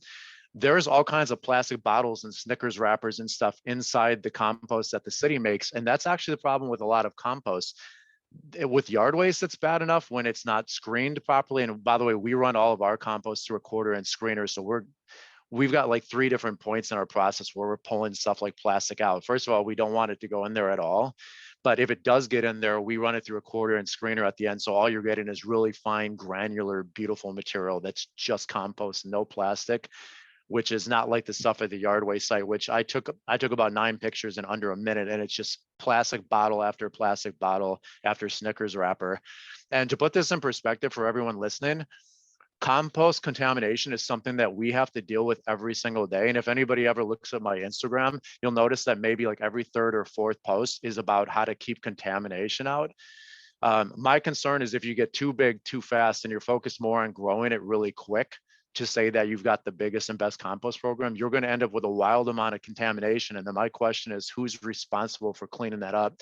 D: There's all kinds of plastic bottles and Snickers wrappers and stuff inside the compost that the city makes. And that's actually the problem with a lot of compost. With yard waste, it's bad enough when it's not screened properly. And by the way, we run all of our compost through a quarter inch screener. So we've got like 3 different points in our process where we're pulling stuff like plastic out. First of all, we don't want it to go in there at all. But if it does get in there, we run it through a quarter inch screener at the end. So all you're getting is really fine, granular, beautiful material that's just compost, no plastic, which is not like the stuff at the yard waste site, which I took about 9 pictures in under a minute, and it's just plastic bottle after plastic bottle after Snickers wrapper. And to put this in perspective for everyone listening, compost contamination is something that we have to deal with every single day. And if anybody ever looks at my Instagram, you'll notice that maybe like every 3rd or 4th post is about how to keep contamination out. My concern is if you get too big too fast and you're focused more on growing it really quick to say that you've got the biggest and best compost program, you're going to end up with a wild amount of contamination. And then my question is, who's responsible for cleaning that up?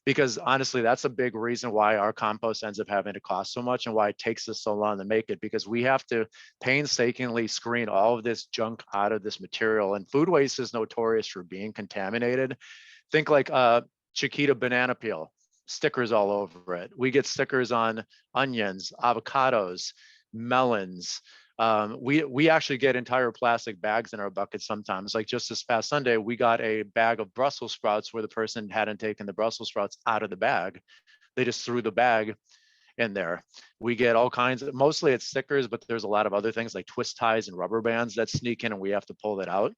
D: Because honestly, that's a big reason why our compost ends up having to cost so much and why it takes us so long to make it, because we have to painstakingly screen all of this junk out of this material. And food waste is notorious for being contaminated. Think like Chiquita banana peel, stickers all over it. We get stickers on onions, avocados, melons. We actually get entire plastic bags in our buckets sometimes. Like just this past Sunday, we got a bag of Brussels sprouts where the person hadn't taken the Brussels sprouts out of the bag. They just threw the bag in there. We get all kinds of, mostly it's stickers, but there's a lot of other things like twist ties and rubber bands that sneak in and we have to pull that out.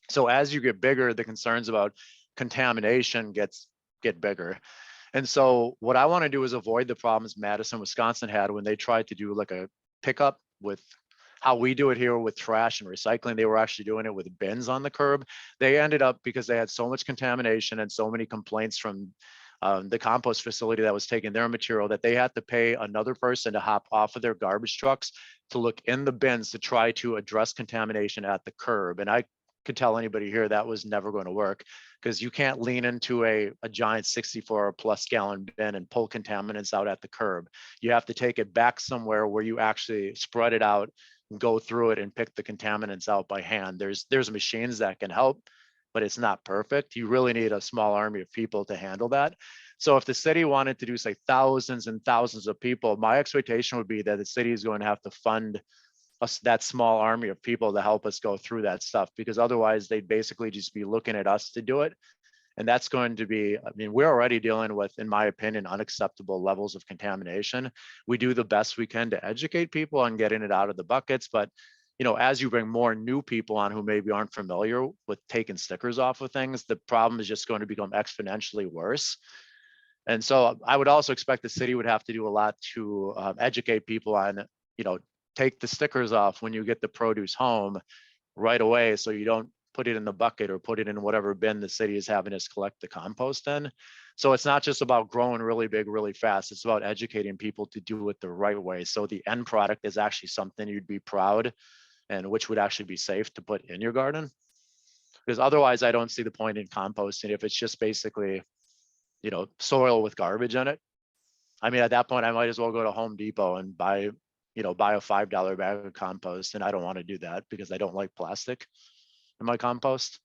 D: So as you get bigger, the concerns about contamination get bigger. And so what I want to do is avoid the problems Madison, Wisconsin had when they tried to do like a pickup with how we do it here with trash and recycling. They were actually doing it with bins on the curb. They ended up, because they had so much contamination and so many complaints from the compost facility that was taking their material, that they had to pay another person to hop off of their garbage trucks to look in the bins to try to address contamination at the curb. And I could tell anybody here that was never going to work, because you can't lean into a giant 64+ gallon bin and pull contaminants out at the curb. You have to take it back somewhere where you actually spread it out, go through it and pick the contaminants out by hand. There's machines that can help, but it's not perfect. You really need a small army of people to handle that. So if the city wanted to do, say, thousands and thousands of people, my expectation would be that the city is going to have to fund us that small army of people to help us go through that stuff, because otherwise they'd basically just be looking at us to do it. And that's going to be, I mean, we're already dealing with, in my opinion, unacceptable levels of contamination. We do the best we can to educate people on getting it out of the buckets. But, you know, as you bring more new people on who maybe aren't familiar with taking stickers off of things, the problem is just going to become exponentially worse. And so I would also expect the city would have to do a lot to educate people on, you know, take the stickers off when you get the produce home right away, so you don't put it in the bucket or put it in whatever bin the city is having us collect the compost in. So it's not just about growing really big, really fast. It's about educating people to do it the right way. So the end product is actually something you'd be proud and which would actually be safe to put in your garden. Because otherwise I don't see the point in composting if it's just basically, you know, soil with garbage in it. I mean, at that point, I might as well go to Home Depot and buy a $5 bag of compost. And I don't want to do that because I don't like plastic in my compost.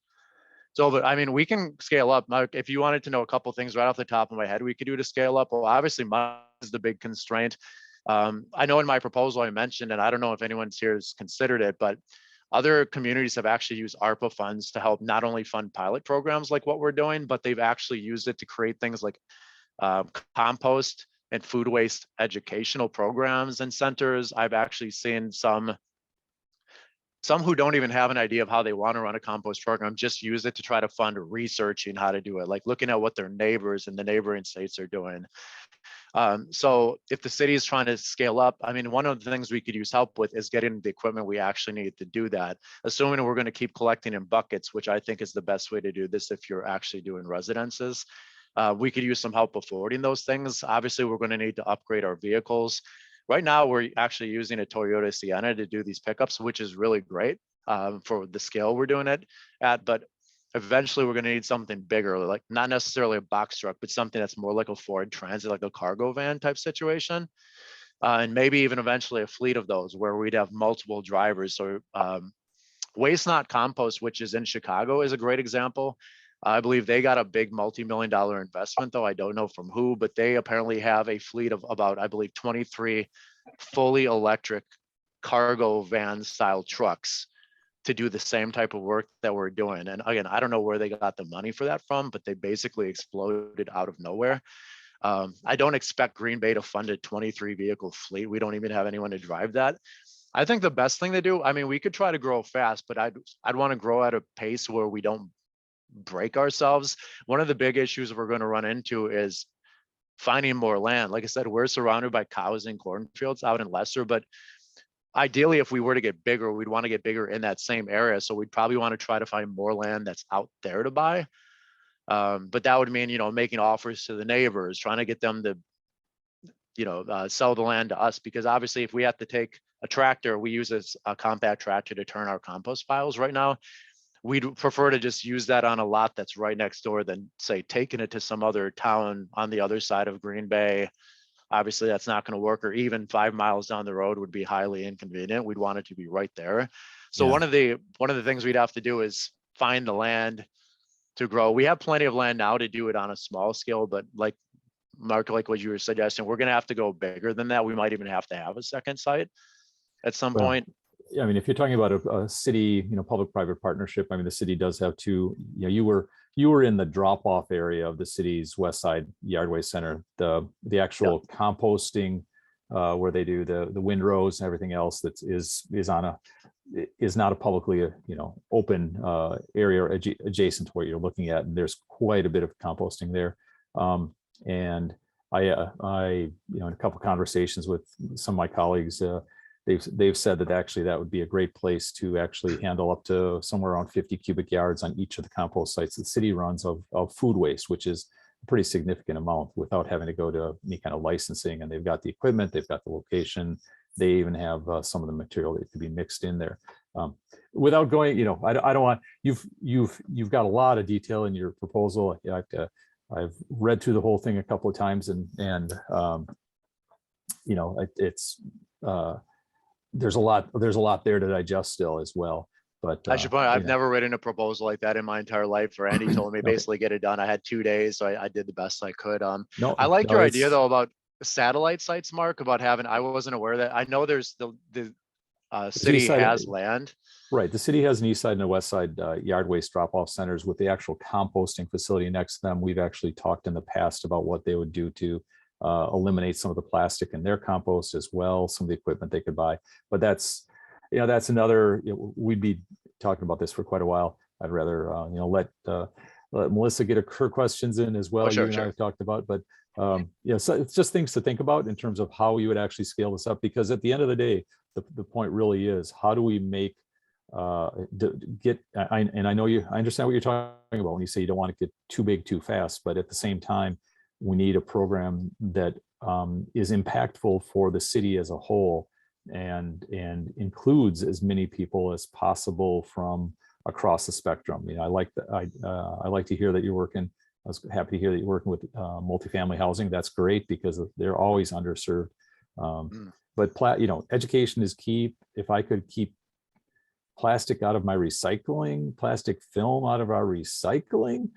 D: So, but I mean, we can scale up. Now, if you wanted to know a couple things right off the top of my head, we could do to scale up. Well, obviously, mud is the big constraint. I know in my proposal I mentioned, and I don't know if anyone's here has considered it, but other communities have actually used ARPA funds to help not only fund pilot programs like what we're doing, but they've actually used it to create things like compost and food waste educational programs and centers. I've actually seen some who don't even have an idea of how they want to run a compost program just use it to try to fund researching how to do it, like looking at what their neighbors in the neighboring states are doing. So if the city is trying to scale up, I mean, one of the things we could use help with is getting the equipment we actually need to do that, assuming we're going to keep collecting in buckets, which I think is the best way to do this if you're actually doing residences. We could use some help affording those things. Obviously, we're going to need to upgrade our vehicles. Right now, we're actually using a Toyota Sienna to do these pickups, which is really great for the scale we're doing it at. But eventually, we're going to need something bigger, like not necessarily a box truck, but something that's more like a Ford Transit, like a cargo van type situation. And maybe even eventually a fleet of those where we'd have multiple drivers. So Waste Not Compost, which is in Chicago, is a great example. I believe they got a big multi-million-dollar investment, though I don't know from who, but they apparently have a fleet of about, I believe, 23 fully electric cargo van style trucks to do the same type of work that we're doing. And again, I don't know where they got the money for that from, but they basically exploded out of nowhere. I don't expect Green Bay to fund a 23 vehicle fleet. We don't even have anyone to drive that. I think the best thing to do, I mean, we could try to grow fast, but I'd want to grow at a pace where we don't break ourselves. One of the big issues we're going to run into is finding more land. Like I said, we're surrounded by cows and cornfields out in Lesser, but ideally, if we were to get bigger, we'd want to get bigger in that same area. So we'd probably want to try to find more land that's out there to buy. But that would mean, you know, making offers to the neighbors, trying to get them to, you know, sell the land to us, because obviously if we have to take a tractor, we use a compact tractor to turn our compost piles right now. We'd prefer to just use that on a lot that's right next door than say taking it to some other town on the other side of Green Bay. Obviously that's not going to work, or even 5 miles down the road would be highly inconvenient. We'd want it to be right there. So
E: Yeah.
D: one of the things we'd have to do is find the land to grow. We have plenty of land now to do it on a small scale, but like Mark, like what you were suggesting, we're going to have to go bigger than that. We might even have to have a second site at some
E: Well,
D: point.
E: I mean, if you're talking about a city, you know, public-private partnership, I mean, the city does have two, you know, you were in the drop-off area of the city's west side yard waste center, the actual composting where they do the windrows and everything else that is not a publicly, you know, open area adjacent to what you're looking at. And there's quite a bit of composting there. And I, you know, in a couple of conversations with some of my colleagues, they've said that actually that would be a great place to actually handle up to somewhere around 50 cubic yards on each of the compost sites the city runs of food waste, which is a pretty significant amount without having to go to any kind of licensing. And they've got the equipment, they've got the location, they even have some of the material that could be mixed in there. Without going, you know, I don't want, you've got a lot of detail in your proposal. I've read through the whole thing a couple of times, and you know, it's there's a lot there to digest still as well. But
D: I should point out, I've
E: you know.
D: never written a proposal like that in my entire life, or Andy told me
E: Okay.
D: basically get it done. I had 2 days, so I did the best I could.
E: No,
D: I like
E: no,
D: your idea
E: it's-
D: though about satellite sites, Mark, about having, I wasn't aware that. I know there's the city
E: east side-
D: has land.
E: Right, the city has an east side and a west side yard waste drop-off centers with the actual composting facility next to them. We've actually talked in the past about what they would do to eliminate some of the plastic in their compost as well, some of the equipment they could buy. But that's, you know, that's another, you know, we'd be talking about this for quite a while. I'd rather, you know, let Melissa get her questions in as well.
D: Sure,
E: You and I
D: sure.
E: have talked about, but you know, so it's just things to think about in terms of how you would actually scale this up, because at the end of the day, the point really is, how do we make I know I understand what you're talking about when you say you don't want to get too big too fast, but at the same time, we need a program that is impactful for the city as a whole, and includes as many people as possible from across the spectrum. You know, I like to hear that you're working. I was happy to hear that you're working with multifamily housing. That's great, because they're always underserved. But you know, education is key. If I could keep plastic out of my recycling, plastic film out of our recycling,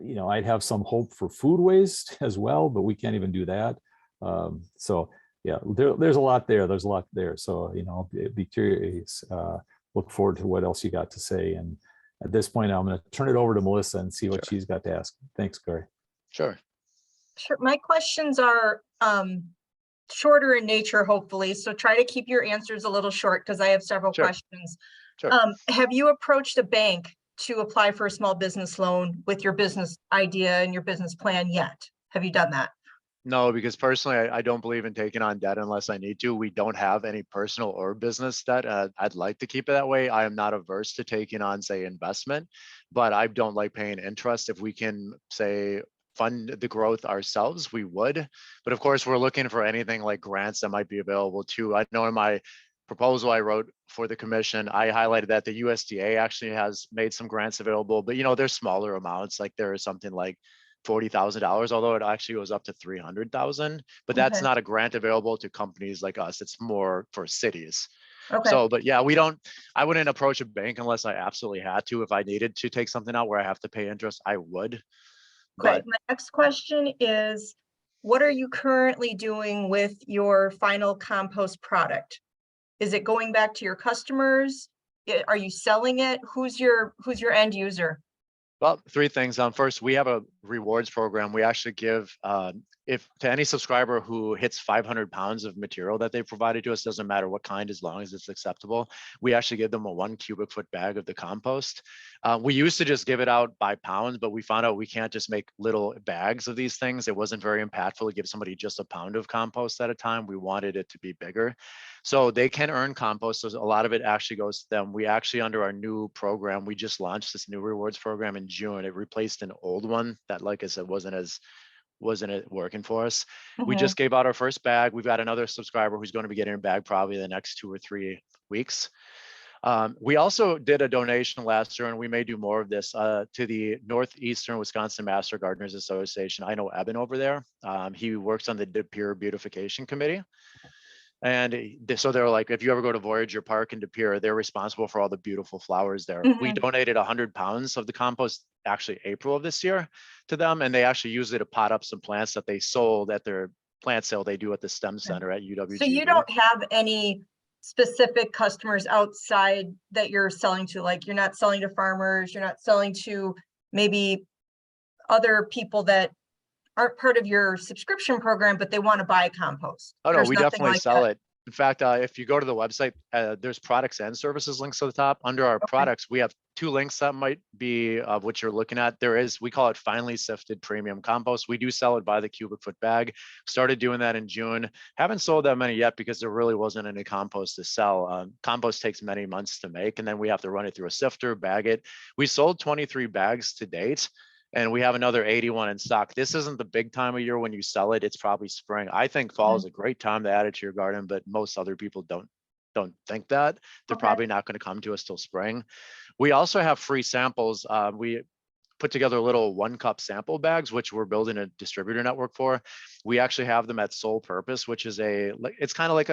E: you know, I'd have some hope for food waste as well, but we can't even do that. So yeah, there's a lot there. There's a lot there. So, you know, I'll be curious, look forward to what else you got to say. And at this point, I'm going to turn it over to Melissa and see what she's got to ask. Thanks, Corey.
D: Sure.
A: Sure. My questions are shorter in nature, hopefully. So try to keep your answers a little short, because I have several
D: Sure.
A: questions.
D: Sure.
A: Have you approached a bank to apply for a small business loan with your business idea and your business plan yet? Have you done that?
D: No, because personally, I don't believe in taking on debt unless I need to. We don't have any personal or business debt. I'd like to keep it that way. I am not averse to taking on, say, investment, but I don't like paying interest. If we can, say, fund the growth ourselves, we would. But of course, we're looking for anything like grants that might be available too. I know in my proposal I wrote for the commission, I highlighted that the USDA actually has made some grants available, but they're smaller amounts. Like there is something like $40,000, although it actually goes up to 300,000, but that's
A: Okay.
D: not a grant available to companies like us. It's more for cities.
A: Okay,
D: So, but yeah, I wouldn't approach a bank unless I absolutely had to. If I needed to take something out where I have to pay interest, I would.
A: okay.
D: But
A: My next question is, what are you currently doing with your final compost product? Is it going back to your customers? Are you selling it? Who's your end user?
D: well, three things. First, we have a rewards program. We actually give if to any subscriber who hits 500 pounds of material that they provided to us, doesn't matter what kind, as long as it's acceptable, we actually give them a 1 cubic foot bag of the compost. We used to just give it out by pounds, but we found out we can't just make little bags of these things. It wasn't very impactful to give somebody just a pound of compost at a time. We wanted it to be bigger. So they can earn compost. So a lot of it actually goes to them. We actually, under our new program, we just launched this new rewards program in June. It replaced an old one that, like I said, wasn't it working for us. We
A: Mhm.
D: just gave out our first bag. We've got another subscriber who's going to be getting a bag probably the next 2 or 3 weeks. We also did a donation last year, and we may do more of this, to the Northeastern Wisconsin Master Gardeners Association. I know Eben over there. He works on the De Pere Beautification Committee. And so they're like, if you ever go to Voyager Park in De Pere, they're responsible for all the beautiful flowers there. We
A: Mhm.
D: donated 100 pounds of the compost actually April of this year to them, and they actually used it to pot up some plants that they sold at their plant sale they do at the STEM Center at UWGB.
A: So you don't have any specific customers outside that you're selling to, like you're not selling to farmers, you're not selling to maybe other people that aren't part of your subscription program, but they want to buy compost.
D: Oh no,
A: There's
D: we
A: nothing
D: definitely
A: like
D: sell
A: that.
D: it. In fact, if you go to the website, there's products and services links to the top. Under our
A: Okay.
D: products, we have 2 links that might be of what you're looking at. We call it finely sifted premium compost. We do sell it by the cubic foot bag. Started doing that in June. Haven't sold that many yet because there really wasn't any compost to sell. Compost takes many months to make, and then we have to run it through a sifter, bag it. We sold 23 bags to date, and we have another 81 in stock. This isn't the big time of year when you sell it. It's probably spring. I think fall is a great time to add it to your garden, but most other people don't think that. They're
A: Okay.
D: probably not going to come to us till spring. We also have free samples. We put together little 1 cup sample bags, which we're building a distributor network for. We actually have them at Sole Purpose, which is it's kind of like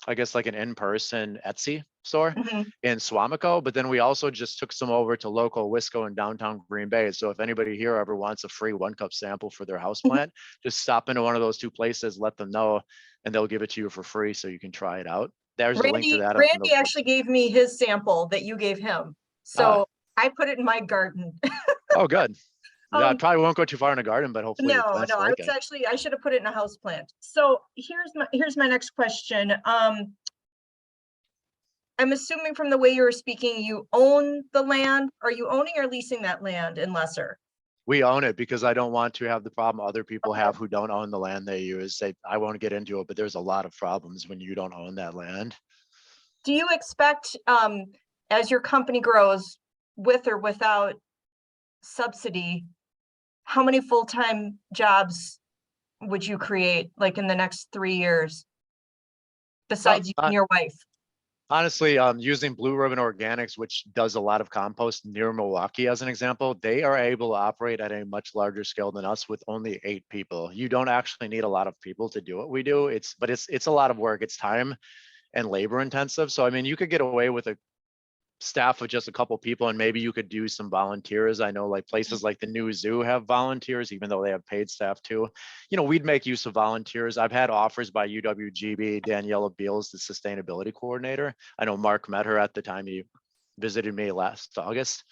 D: like an in-person Etsy store
A: Mhm.
D: in Swamico, but then we also just took some over to local Wisco in downtown Green Bay. So if anybody here ever wants a free 1 cup sample for their house plant, just stop into one of those 2 places, let them know, and they'll give it to you for free so you can try it out. There's the link to that.
A: Randy actually gave me his sample that you gave him. So I put it in my garden.
D: Oh, good. Yeah, I
A: Um,
D: probably won't go too far in the garden, but hopefully the
A: No,
D: plants
A: I
D: like
A: was
D: it.
A: actually, I should have put it in a house plant. So here's my next question. I'm assuming from the way you were speaking, you own the land. Are you owning or leasing that land in Lesser?
D: We own it because I don't want to have the problem other people
A: Okay.
D: have who don't own the land they use. I won't get into it, but there's a lot of problems when you don't own that land.
A: Do you expect, as your company grows, with or without subsidy, how many full-time jobs would you create, like in the next 3 years? Besides you and your wife?
D: Honestly, using Blue Ribbon Organics, which does a lot of compost near Milwaukee as an example, they are able to operate at a much larger scale than us with only 8 people. You don't actually need a lot of people to do what we do. It's a lot of work. It's time and labor intensive. So, I mean, you could get away with a staff of just a couple people, and maybe you could do some volunteers. I know like places like the new zoo have volunteers, even though they have paid staff too. We'd make use of volunteers. I've had offers by UWGB. Daniela Beals, the sustainability coordinator. I know Mark met her at the time he visited me last August.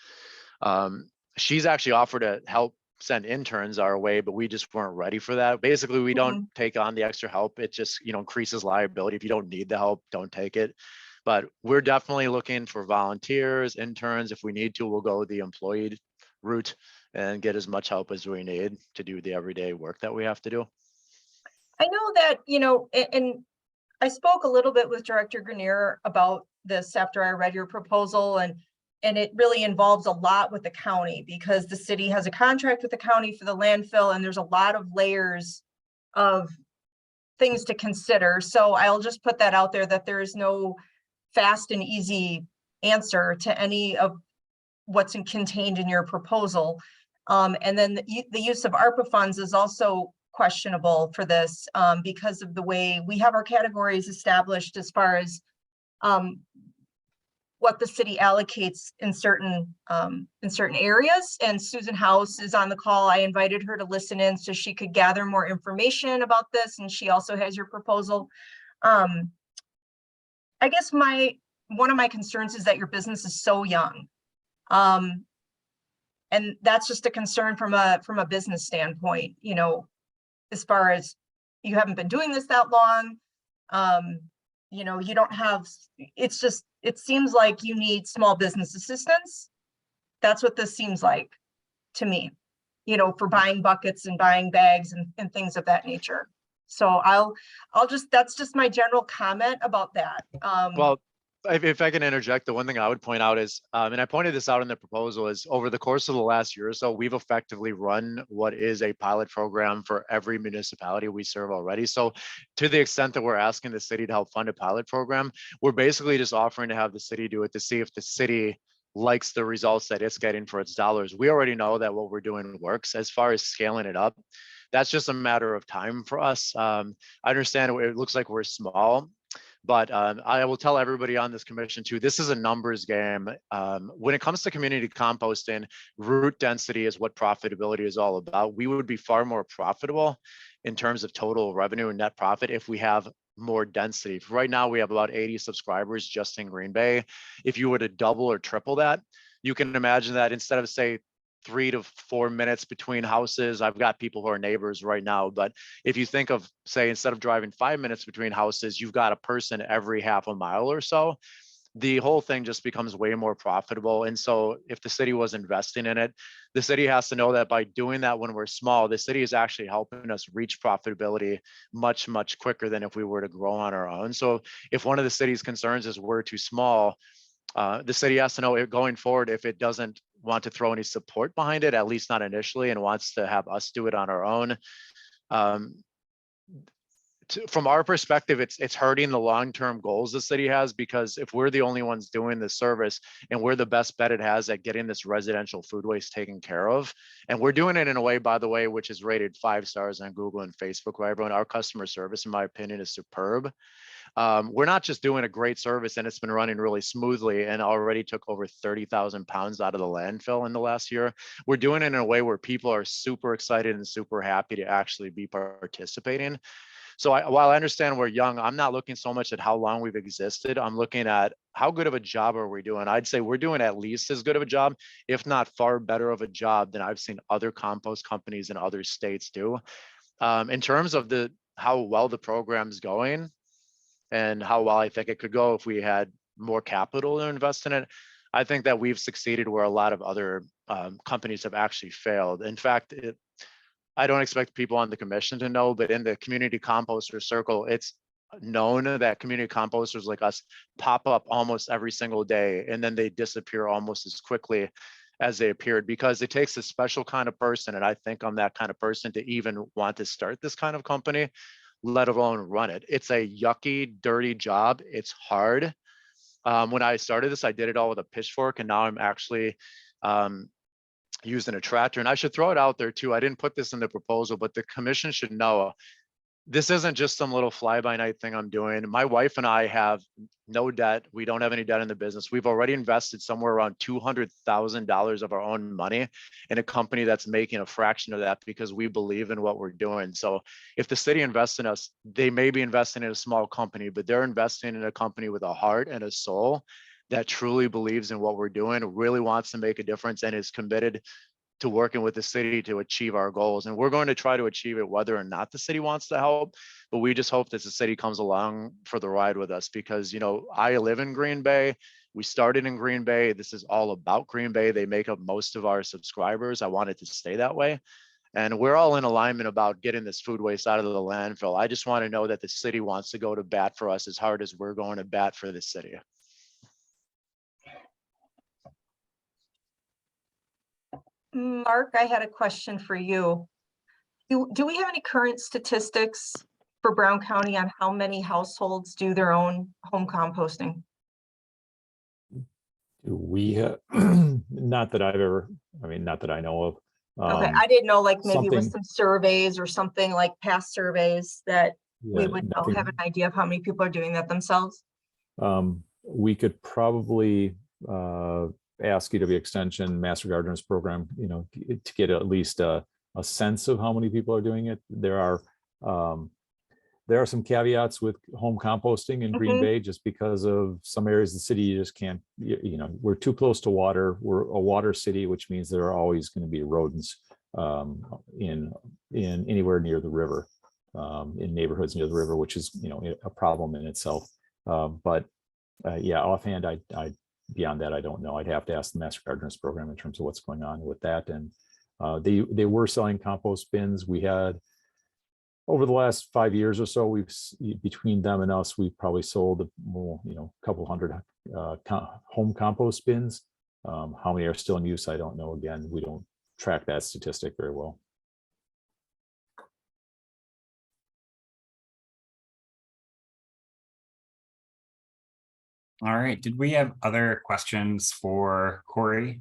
D: She's actually offered to help send interns our way, but we just weren't ready for that. Basically, we don't take on the extra help. It just, increases liability. If you don't need the help, don't take it. But we're definitely looking for volunteers, interns. If we need to, we'll go the employee route and get as much help as we need to do the everyday work that we have to do.
A: I know that, and I spoke a little bit with Director Grenier about this after I read your proposal, and it really involves a lot with the county because the city has a contract with the county for the landfill, and there's a lot of layers of things to consider. So I'll just put that out there that there is no fast and easy answer to any of what's contained in your proposal. And then the use of ARPA funds is also questionable for this because of the way we have our categories established as far as what the city allocates in certain areas. And Susan House is on the call. I invited her to listen in so she could gather more information about this, and she also has your proposal. I guess one of my concerns is that your business is so young. And that's just a concern from a business standpoint, you know, as far as you haven't been doing this that long. You know, you don't have, it seems like you need small business assistance. That's what this seems like to me, you know, for buying buckets and buying bags and things of that nature. So that's just my general comment about that.
D: Well, if I can interject, the one thing I would point out is, and I pointed this out in the proposal, is over the course of the last year or so, we've effectively run what is a pilot program for every municipality we serve already. So to the extent that we're asking the city to help fund a pilot program, we're basically just offering to have the city do it to see if the city likes the results that it's getting for its dollars. We already know that what we're doing works. As far as scaling it up, that's just a matter of time for us. I understand it looks like we're small, but I will tell everybody on this commission too, this is a numbers game. When it comes to community composting, root density is what profitability is all about. We would be far more profitable in terms of total revenue and net profit if we have more density. Right now, we have about 80 subscribers just in Green Bay. If you were to double or triple that, you can imagine that instead of, say, 3 to 4 minutes between houses. I've got people who are neighbors right now, but if you think of, say, instead of driving 5 minutes between houses, you've got a person every half a mile or so. The whole thing just becomes way more profitable. And so if the city was investing in it, the city has to know that by doing that when we're small, the city is actually helping us reach profitability much, much quicker than if we were to grow on our own. So if one of the city's concerns is we're too small, the city has to know going forward, if it doesn't want to throw any support behind it, at least not initially, and wants to have us do it on our own. From our perspective, it's hurting the long-term goals the city has, because if we're the only ones doing this service and we're the best bet it has at getting this residential food waste taken care of, and we're doing it in a way, by the way, which is rated 5 stars on Google and Facebook, where everyone, our customer service, in my opinion, is superb. We're not just doing a great service and it's been running really smoothly and already took over 30,000 pounds out of the landfill in the last year. We're doing it in a way where people are super excited and super happy to actually be participating. So while I understand we're young, I'm not looking so much at how long we've existed. I'm looking at how good of a job are we doing. I'd say we're doing at least as good of a job, if not far better of a job than I've seen other compost companies in other states do. In terms of how well the program's going, and how well I think it could go if we had more capital to invest in it, I think that we've succeeded where a lot of other companies have actually failed. In fact, I don't expect people on the commission to know, but in the community composter circle, it's known that community composters like us pop up almost every single day, and then they disappear almost as quickly as they appeared, because it takes a special kind of person, and I think I'm that kind of person, to even want to start this kind of company, let alone run it. It's a yucky, dirty job. It's hard. When I started this, I did it all with a pitchfork, and now I'm actually using a tractor. And I should throw it out there too. I didn't put this in the proposal, but the commission should know this isn't just some little fly-by-night thing I'm doing. My wife and I have no debt. We don't have any debt in the business. We've already invested somewhere around $200,000 of our own money in a company that's making a fraction of that, because we believe in what we're doing. So if the city invests in us, they may be investing in a small company, but they're investing in a company with a heart and a soul that truly believes in what we're doing, really wants to make a difference, and is committed to working with the city to achieve our goals. And we're going to try to achieve it whether or not the city wants to help, but we just hope that the city comes along for the ride with us, because, you know, I live in Green Bay. We started in Green Bay. This is all about Green Bay. They make up most of our subscribers. I want it to stay that way. And we're all in alignment about getting this food waste out of the landfill. I just want to know that the city wants to go to bat for us as hard as we're going to bat for the city.
A: Mark, I had a question for you. Do we have any current statistics for Brown County on how many households do their own home composting?
E: We, not that I've ever, I mean, not that I know of.
A: Okay, I didn't know, like maybe with
E: something-
A: some surveys or something like past surveys that we
E: Yeah,
A: would know,
E: nothing-
A: have an idea of how many people are doing that themselves.
E: We could probably ask UW Extension Master Gardeners Program, to get at least a sense of how many people are doing it. There are some caveats with home composting in Green
A: Mhm.
E: Bay, just because of some areas of the city, you just can't, we're too close to water. We're a water city, which means there are always going to be rodents in anywhere near the river, in neighborhoods near the river, which is, a problem in itself. But yeah, offhand, I beyond that, I don't know. I'd have to ask the Master Gardeners Program in terms of what's going on with that. And they were selling compost bins. We had, over the last 5 years or so, between them and us, we've probably sold a couple hundred home compost bins. How many are still in use, I don't know. Again, we don't track that statistic very well.
B: All right, did we have other questions for Corey?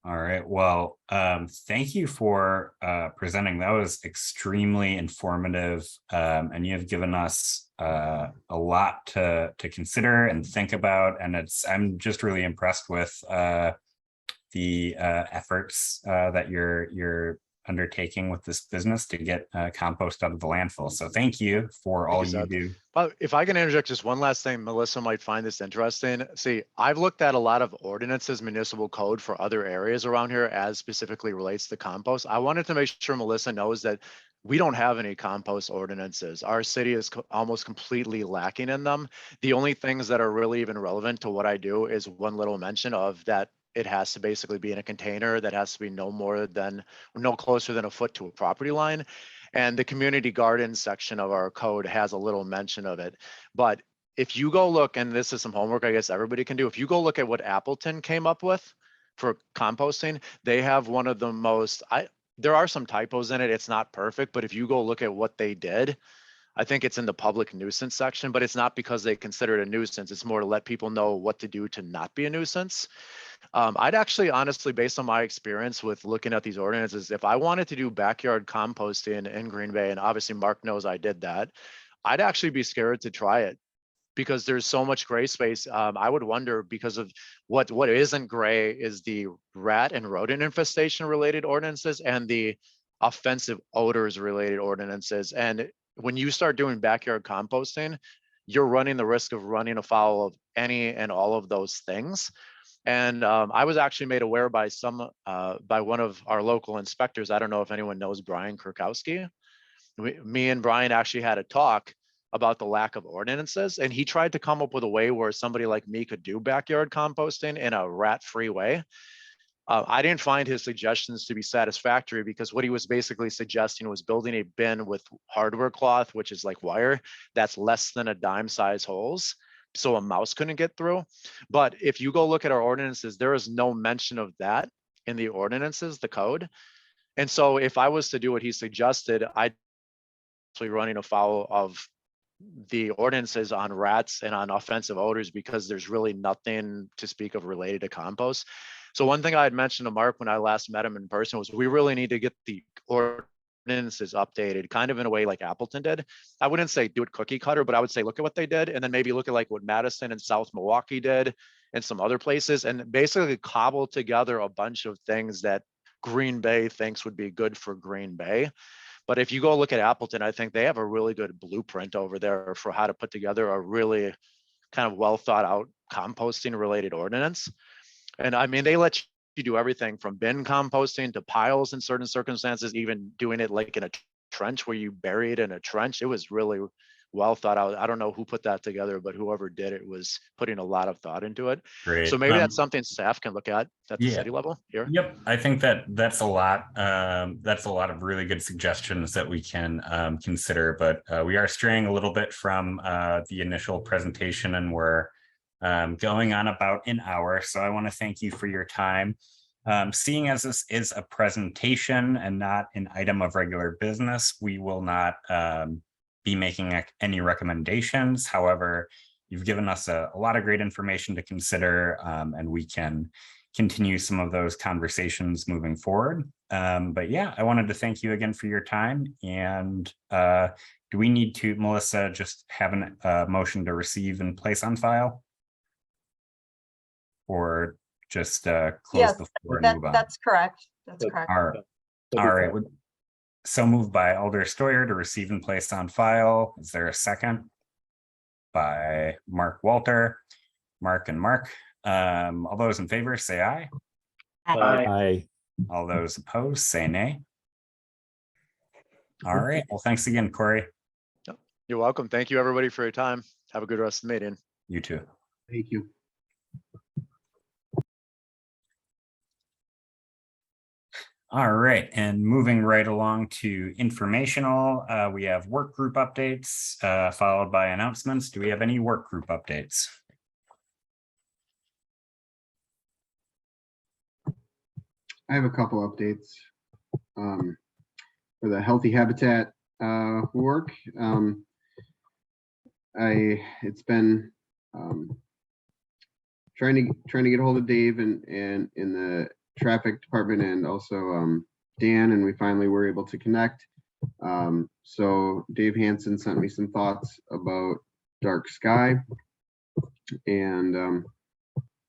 B: All right, well, thank you for presenting. That was extremely informative, and you have given us a lot to consider and think about. And I'm just really impressed with the efforts that you're undertaking with this business to get compost out of the landfill. So thank you for all you do.
D: But if I can interject just one last thing, Melissa might find this interesting. See, I've looked at a lot of ordinances, municipal code for other areas around here as specifically relates to compost. I wanted to make sure Melissa knows that we don't have any compost ordinances. Our city is almost completely lacking in them. The only things that are really even relevant to what I do is one little mention of that it has to basically be in a container that has to be no closer than a foot to a property line. And the community garden section of our code has a little mention of it. But if you go look, and this is some homework I guess everybody can do, if you go look at what Appleton came up with for composting, they have one of the most, there are some typos in it. It's not perfect, but if you go look at what they did, I think it's in the public nuisance section, but it's not because they consider it a nuisance. It's more to let people know what to do to not be a nuisance. I'd actually, honestly, based on my experience with looking at these ordinances, if I wanted to do backyard composting in Green Bay, and obviously Mark knows I did that, I'd actually be scared to try it because there's so much gray space. I would wonder, because of what isn't gray is the rat and rodent infestation related ordinances and the offensive odors related ordinances. And when you start doing backyard composting, you're running the risk of running afoul of any and all of those things. And I was actually made aware by one of our local inspectors. I don't know if anyone knows Brian Kurkowski. Me and Brian actually had a talk about the lack of ordinances, and he tried to come up with a way where somebody like me could do backyard composting in a rat-free way. I didn't find his suggestions to be satisfactory, because what he was basically suggesting was building a bin with hardware cloth, which is like wire, that's less than a dime size holes, so a mouse couldn't get through. But if you go look at our ordinances, there is no mention of that in the ordinances, the code. And so if I was to do what he suggested, I'd actually running afoul of the ordinances on rats and on offensive odors, because there's really nothing to speak of related to compost. So one thing I had mentioned to Mark when I last met him in person was we really need to get the ordinances updated kind of in a way like Appleton did. I wouldn't say do it cookie cutter, but I would say look at what they did, and then maybe look at like what Madison and South Milwaukee did and some other places, and basically cobble together a bunch of things that Green Bay thinks would be good for Green Bay. But if you go look at Appleton, I think they have a really good blueprint over there for how to put together a really kind of well thought out composting related ordinance. And I mean, they let you do everything from bin composting to piles in certain circumstances, even doing it like in a trench where you bury it in a trench. It was really well thought out. I don't know who put that together, but whoever did it was putting a lot of thought into it.
B: Great.
D: So maybe that's something staff can look at the
B: yeah.
D: city level here.
B: Yep, I think that's a lot. That's a lot of really good suggestions that we can consider. But we are straying a little bit from the initial presentation, and we're going on about an hour. So I want to thank you for your time. Seeing as this is a presentation and not an item of regular business, we will not be making any recommendations. However, you've given us a lot of great information to consider, and we can continue some of those conversations moving forward. But yeah, I wanted to thank you again for your time. And do we need to, Melissa, just have a motion to receive and place on file? Or just close
A: Yes,
B: the floor and move on?
A: That's correct. That's
C: That-
A: correct.
B: All right.
C: That'd be
B: All right.
C: fine.
B: So moved by Alder Stoyer to receive and place on file. Is there a second? By Mark Walter, Mark and Mark. All those in favor say aye.
E: Aye.
B: All those opposed say nay. All right. Well, thanks again, Corey.
D: You're welcome. Thank you, everybody, for your time. Have a good rest of the meeting.
B: You too.
G: Thank you.
B: All right, and moving right along to informational, we have work group updates, followed by announcements. Do we have any work group updates?
G: I have a couple updates for the Healthy Habitat work. It's been trying to get a hold of Dave and in the traffic department, and also Dan, and we finally were able to connect. So Dave Hansen sent me some thoughts about dark sky, and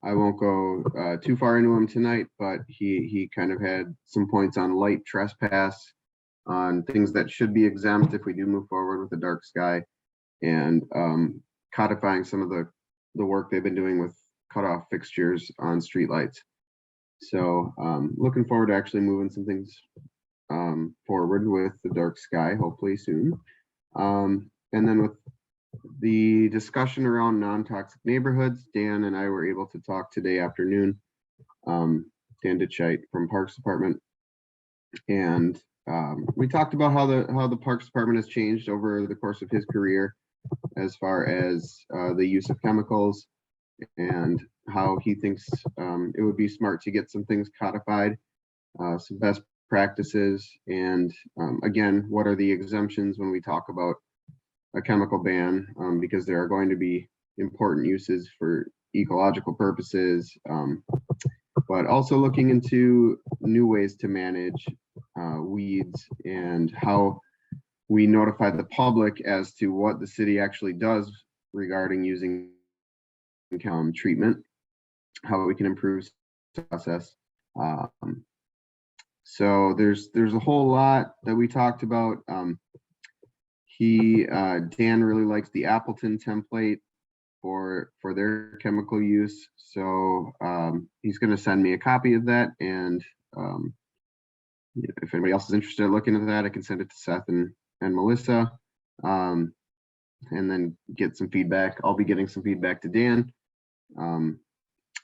G: I won't go too far into them tonight, but he kind of had some points on light trespass, on things that should be exempt if we do move forward with the dark sky, and codifying some of the work they've been doing with cutoff fixtures on streetlights. So looking forward to actually moving some things forward with the dark sky, hopefully soon. And then with the discussion around non-toxic neighborhoods, Dan and I were able to talk today afternoon. Dan Ditchite from Parks Department, and we talked about how the Parks Department has changed over the course of his career, as far as the use of chemicals, and how he thinks it would be smart to get some things codified, some best practices, and again, what are the exemptions when we talk about a chemical ban, because there are going to be important uses for ecological purposes, but also looking into new ways to manage weeds, and how we notify the public as to what the city actually does regarding using treatment, how we can improve the process. So there's a whole lot that we talked about. Dan really likes the Appleton template for their chemical use, so he's going to send me a copy of that, and if anybody else is interested in looking at that, I can send it to Seth and Melissa, and then get some feedback. I'll be getting some feedback to Dan.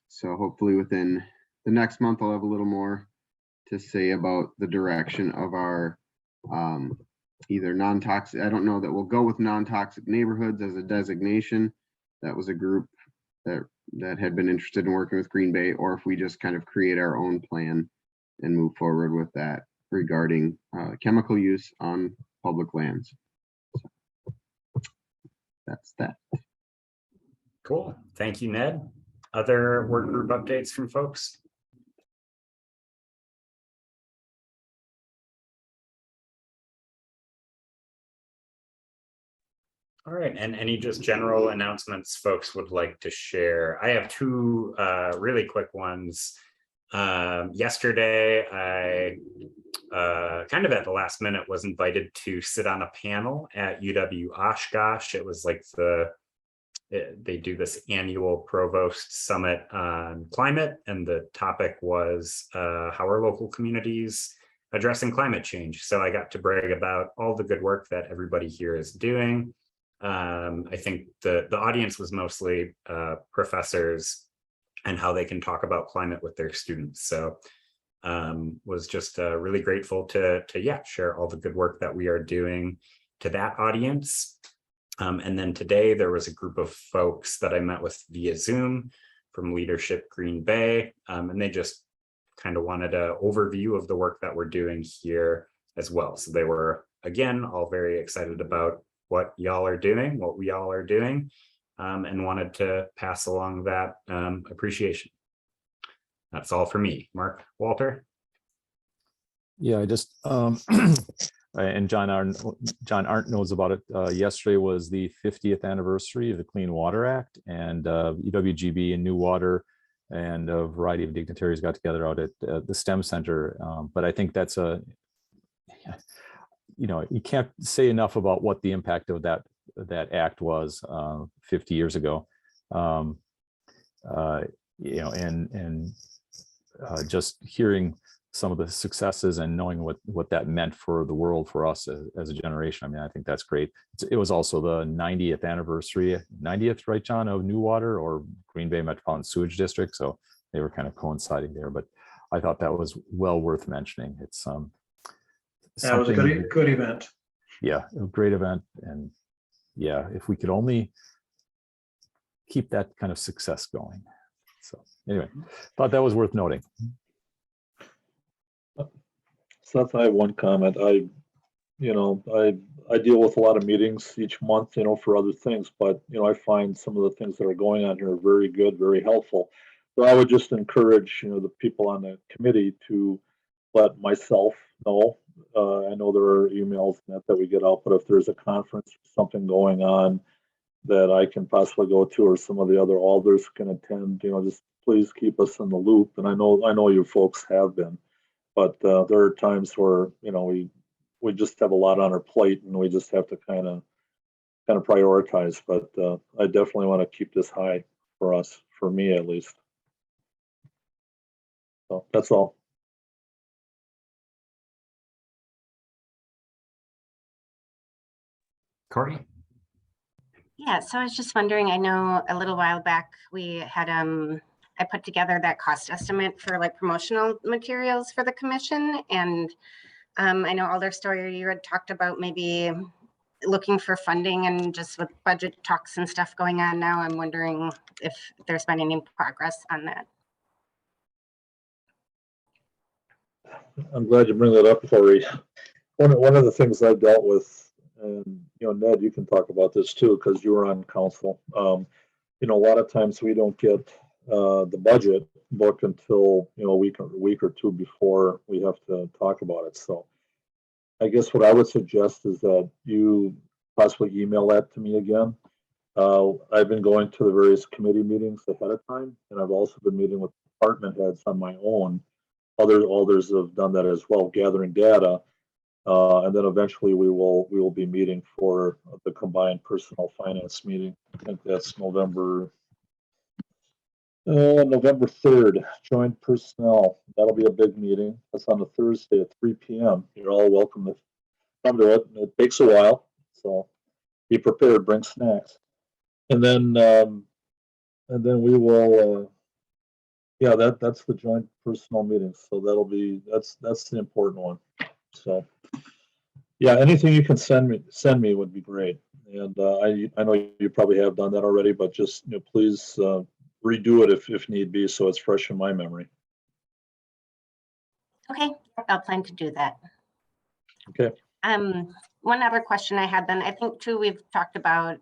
G: So hopefully within the next month, I'll have a little more to say about the direction of our either non-toxic. I don't know that we'll go with non-toxic neighborhoods as a designation. That was a group that had been interested in working with Green Bay, or if we just kind of create our own plan and move forward with that regarding chemical use on public lands. So that's that.
B: Cool. Thank you, Ned. Other work group updates from folks? All right, and any just general announcements folks would like to share? I have two really quick ones. Yesterday, I kind of at the last minute was invited to sit on a panel at UW Oshkosh. It was like they do this annual Provost Summit on climate, and the topic was how are local communities addressing climate change. So I got to brag about all the good work that everybody here is doing. I think the audience was mostly professors and how they can talk about climate with their students. So was just really grateful to share all the good work that we are doing to that audience. And then today there was a group of folks that I met with via Zoom from Leadership Green Bay, and they just kind of wanted an overview of the work that we're doing here as well. So they were, again, all very excited about what y'all are doing, what we all are doing, and wanted to pass along that appreciation. That's all for me. Mark, Walter?
E: Yeah, I just, and John Arndt knows about it. Yesterday was the 50th anniversary of the Clean Water Act, and UWGB and New Water and a variety of dignitaries got together out at the STEM Center. But I think that's you can't say enough about what the impact of that act was 50 years ago. Just hearing some of the successes and knowing what that meant for the world, for us as a generation. I mean, I think that's great. It was also the 90th anniversary, 90th, right, John, of New Water or Green Bay Metropolitan Sewage District. So they were kind of coinciding there, but I thought that was well worth mentioning. It's
H: that was a good event.
E: Yeah, a great event. And yeah, if we could only keep that kind of success going. So anyway, thought that was worth noting.
C: Seth, I have one comment. I deal with a lot of meetings each month, for other things, but, I find some of the things that are going on here are very good, very helpful. So I would just encourage, the people on the committee to let myself know. I know there are emails that we get out, but if there's a conference or something going on that I can possibly go to, or some of the other alders can attend, just please keep us in the loop. And I know you folks have been. But there are times where, we just have a lot on our plate and we just have to kind of prioritize. But I definitely want to keep this high for us, for me at least. So that's all.
B: Corey?
F: Yeah, so I was just wondering, I know a little while back we had I put together that cost estimate for like promotional materials for the commission. And I know Alder Stoyer, you had talked about maybe looking for funding, and just with budget talks and stuff going on now, I'm wondering if there's been any progress on that.
C: I'm glad you bring that up, Corey. One of the things I've dealt with, and Ned, you can talk about this too, because you were on council. A lot of times we don't get the budget booked until a week or two before we have to talk about it. So I guess what I would suggest is that you possibly email that to me again. I've been going to the various committee meetings ahead of time, and I've also been meeting with department heads on my own. Others have done that as well, gathering data, and then eventually we will be meeting for the combined personnel finance meeting. I think that's November 3rd, joint personnel. That'll be a big meeting. That's on a Thursday at 3 p.m. You're all welcome to come to it. It takes a while, so be prepared. Bring snacks, and then we will. That's the joint personnel meeting. So that's the important one. So yeah, anything you can send me would be great. And I know you probably have done that already, but just please. Redo it if need be, so it's fresh in my memory.
F: Okay, I'll plan to do that.
C: Okay.
F: One other question I had then, I think too, we've talked about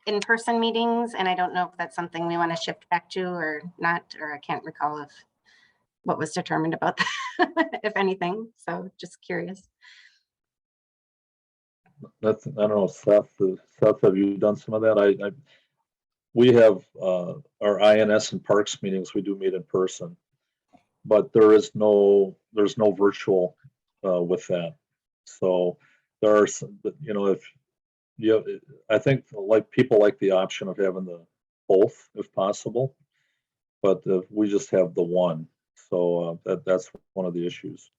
F: in-person meetings, and I don't know if that's something we want to shift back to or not, or I can't recall what was determined about that, if anything. So just curious.
C: I don't know, Seth, have you done some of that? We have our INS and parks meetings. We do meet in person, but there's no virtual with that. So there are some, I think people like the option of having the both if possible, but we just have the one. So that's one of the issues.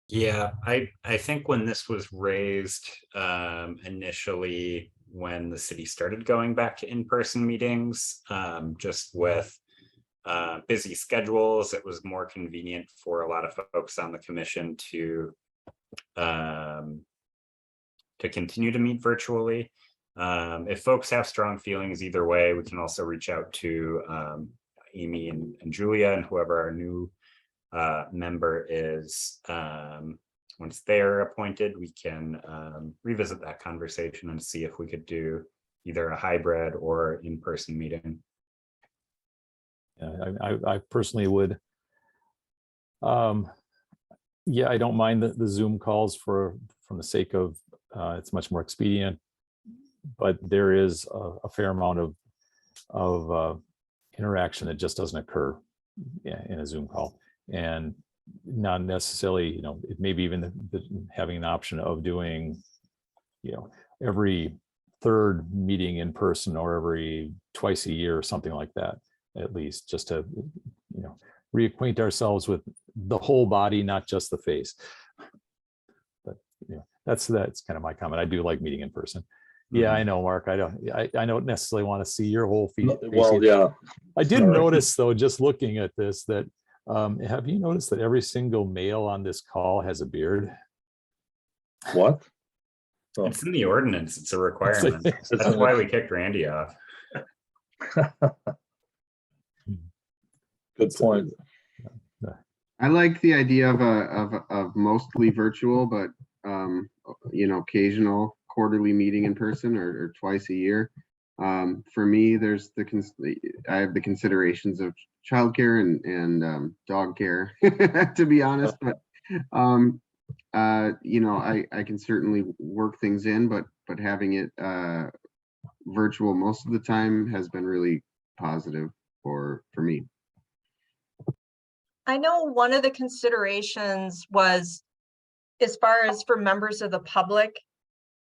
B: Yeah, I think when this was raised initially, when the city started going back to in-person meetings, just with busy schedules, it was more convenient for a lot of folks on the commission to continue to meet virtually. If folks have strong feelings either way, we can also reach out to Amy and Julia and whoever our new member is. Once they're appointed, we can revisit that conversation and see if we could do either a hybrid or in-person meeting.
E: Yeah, I personally would. Yeah, I don't mind the Zoom calls from the sake of it's much more expedient, but there is a fair amount of interaction that just doesn't occur in a Zoom call, and not necessarily, you know, it maybe even having an option of doing, you know, every third meeting in person or every twice a year or something like that, at least, just to, you know, reacquaint ourselves with the whole body, not just the face. But you know, that's kind of my comment. I do like meeting in person. Yeah, I know, Mark. I don't necessarily want to see your whole face.
C: Well, yeah.
E: I did
C: Sorry.
E: notice though, just looking at this, that have you noticed that every single male on this call has a beard?
C: What?
B: It's in the ordinance. It's a requirement.
C: It's
B: That's why we kicked Randy off.
C: Good point.
G: I like the idea of mostly virtual, but you know, occasional quarterly meeting in person or twice a year. For me, there's I have the considerations of childcare and dog care, to be honest. But you know, I can certainly work things in, but having it virtual most of the time has been really positive for me.
A: I know one of the considerations was, as far as for members of the public,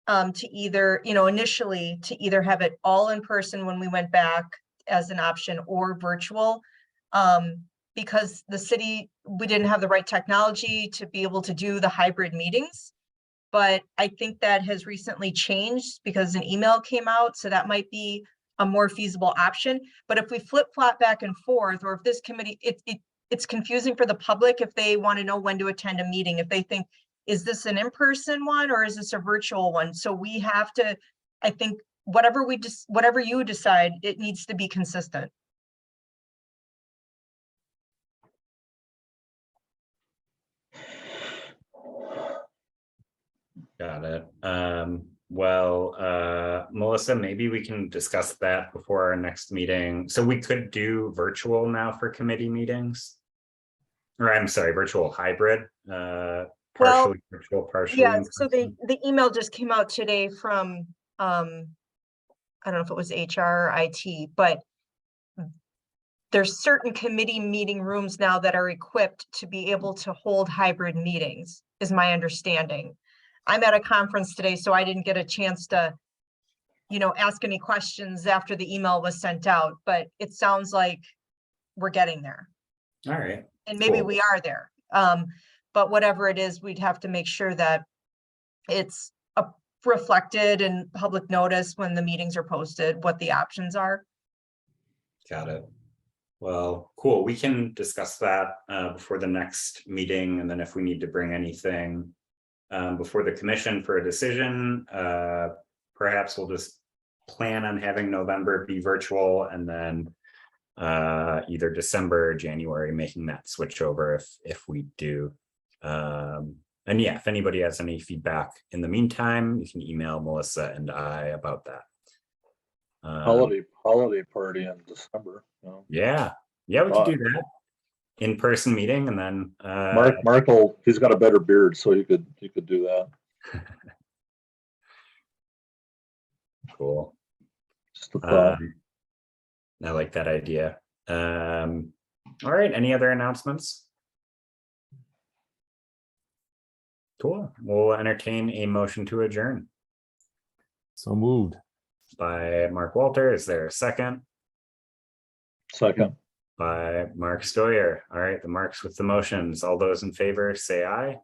A: to either, you know, initially to either have it all in person when we went back as an option or virtual, because the city, we didn't have the right technology to be able to do the hybrid meetings. But I think that has recently changed because an email came out, so that might be a more feasible option. But if we flip-flop back and forth, or if this committee, it's confusing for the public if they want to know when to attend a meeting, if they think, is this an in-person one or is this a virtual one? So we have to, I think, whatever you decide, it needs to be consistent.
B: Got it. Well, Melissa, maybe we can discuss that before our next meeting. So we could do virtual now for committee meetings. Or I'm sorry, virtual hybrid, partially virtual, partially.
A: Yeah, so the email just came out today from, I don't know if it was HR or IT, but there's certain committee meeting rooms now that are equipped to be able to hold hybrid meetings, is my understanding. I'm at a conference today, so I didn't get a chance to, you know, ask any questions after the email was sent out, but it sounds like we're getting there.
B: All right.
A: And maybe
B: Cool.
A: we are there. But whatever it is, we'd have to make sure that it's reflected in public notice when the meetings are posted, what the options are.
B: Got it. Well, cool. We can discuss that before the next meeting. And then if we need to bring anything before the commission for a decision, perhaps we'll just plan on having November be virtual and then either December or January, making that switch over if we do. And yeah, if anybody has any feedback in the meantime, you can email Melissa and I about that.
C: Holiday party in December. You know.
B: Yeah, we could do that. In-person meeting and then
C: Mark he's got a better beard, so you could do that.
B: Cool.
C: Just a thought.
B: I like that idea. All right, any other announcements? Cool. We'll entertain a motion to adjourn
E: So moved.
B: by Mark Walter. Is there a second?
C: Second.
B: By Mark Stoyer. All right, the Marks with the motions. All those in favor say aye.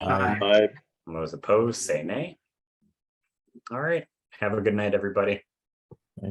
C: Aye.
B: All those opposed say nay. All right, have a good night, everybody.